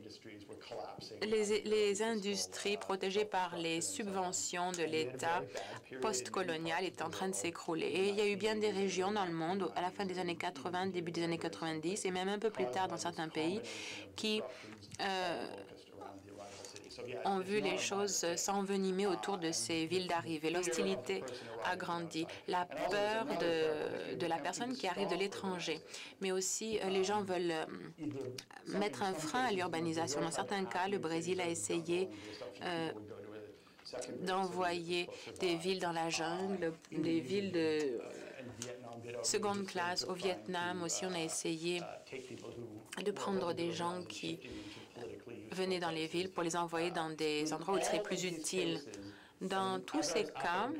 les industries protégées par les subventions de l'État post-colonial étaient en train de s'écrouler. Et il y a eu bien des régions dans le monde, à la fin des années 80, début des années 90, et même un peu plus tard dans certains pays, qui ont vu les choses s'envenimer autour de ces villes d'arrivée. L'hostilité a grandi, la peur de la personne qui arrive de l'étranger. Mais aussi, les gens veulent mettre un frein à l'urbanisation. Dans certains cas, le Brésil a essayé d'envoyer des villes dans la jungle, des villes de seconde classe. Au Vietnam aussi, on a essayé de prendre des gens qui venaient dans les villes pour les envoyer dans des endroits où ils seraient plus utiles. Dans tous ces cas,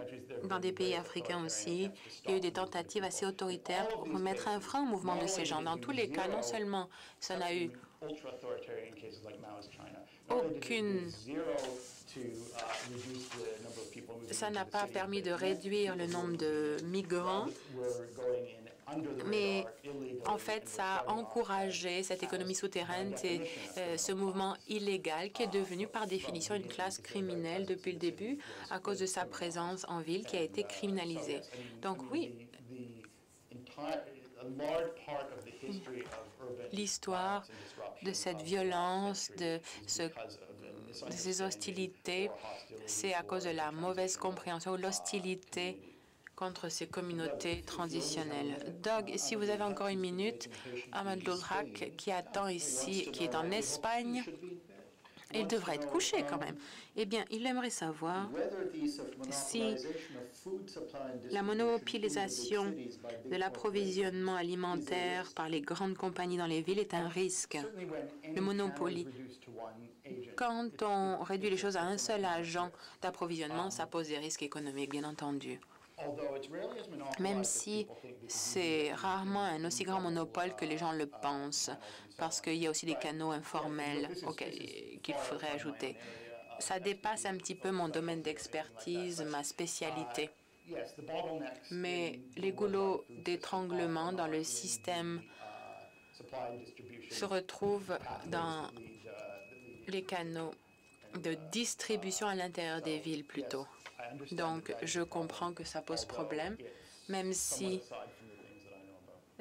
dans des pays africains aussi, il y a eu des tentatives assez autoritaires pour mettre un frein au mouvement de ces gens. Dans tous les cas, non seulement ça n'a eu ça n'a pas permis de réduire le nombre de migrants, mais en fait, ça a encouragé cette économie souterraine et ce mouvement illégal qui est devenu par définition une classe criminelle depuis le début à cause de sa présence en ville qui a été criminalisée. Donc oui, l'histoire de cette violence, de ces hostilités, c'est à cause de la mauvaise compréhension ou l'hostilité contre ces communautés transitionnelles. Doug, si vous avez encore une minute, Ahmad Loulhak, qui attend ici, qui est en Espagne, il devrait être couché quand même. Eh bien, il aimerait savoir si la monopolisation de l'approvisionnement alimentaire par les grandes compagnies dans les villes est un risque. Le monopole. Quand on réduit les choses à un seul agent d'approvisionnement, ça pose des risques économiques, bien entendu. Même si c'est rarement un aussi grand monopole que les gens le pensent, parce qu'il y a aussi des canaux informels qu'il faudrait ajouter. Ça dépasse un petit peu mon domaine d'expertise, ma spécialité. Mais les goulots d'étranglement dans le système se retrouvent dans les canaux de distribution à l'intérieur des villes plutôt. Donc, je comprends que ça pose problème, même si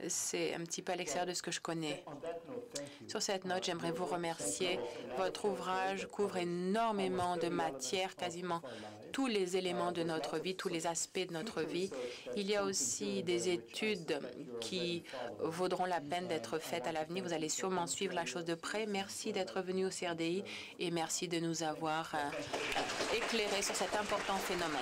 c'est un petit peu à l'extérieur de ce que je connais. Sur cette note, j'aimerais vous remercier. Votre ouvrage couvre énormément de matière, quasiment tous les éléments de notre vie, tous les aspects de notre vie. Il y a aussi des études qui vaudront la peine d'être faites à l'avenir. Vous allez sûrement suivre la chose de près. Merci d'être venu au CRDI et merci de nous avoir éclairés sur cet important phénomène.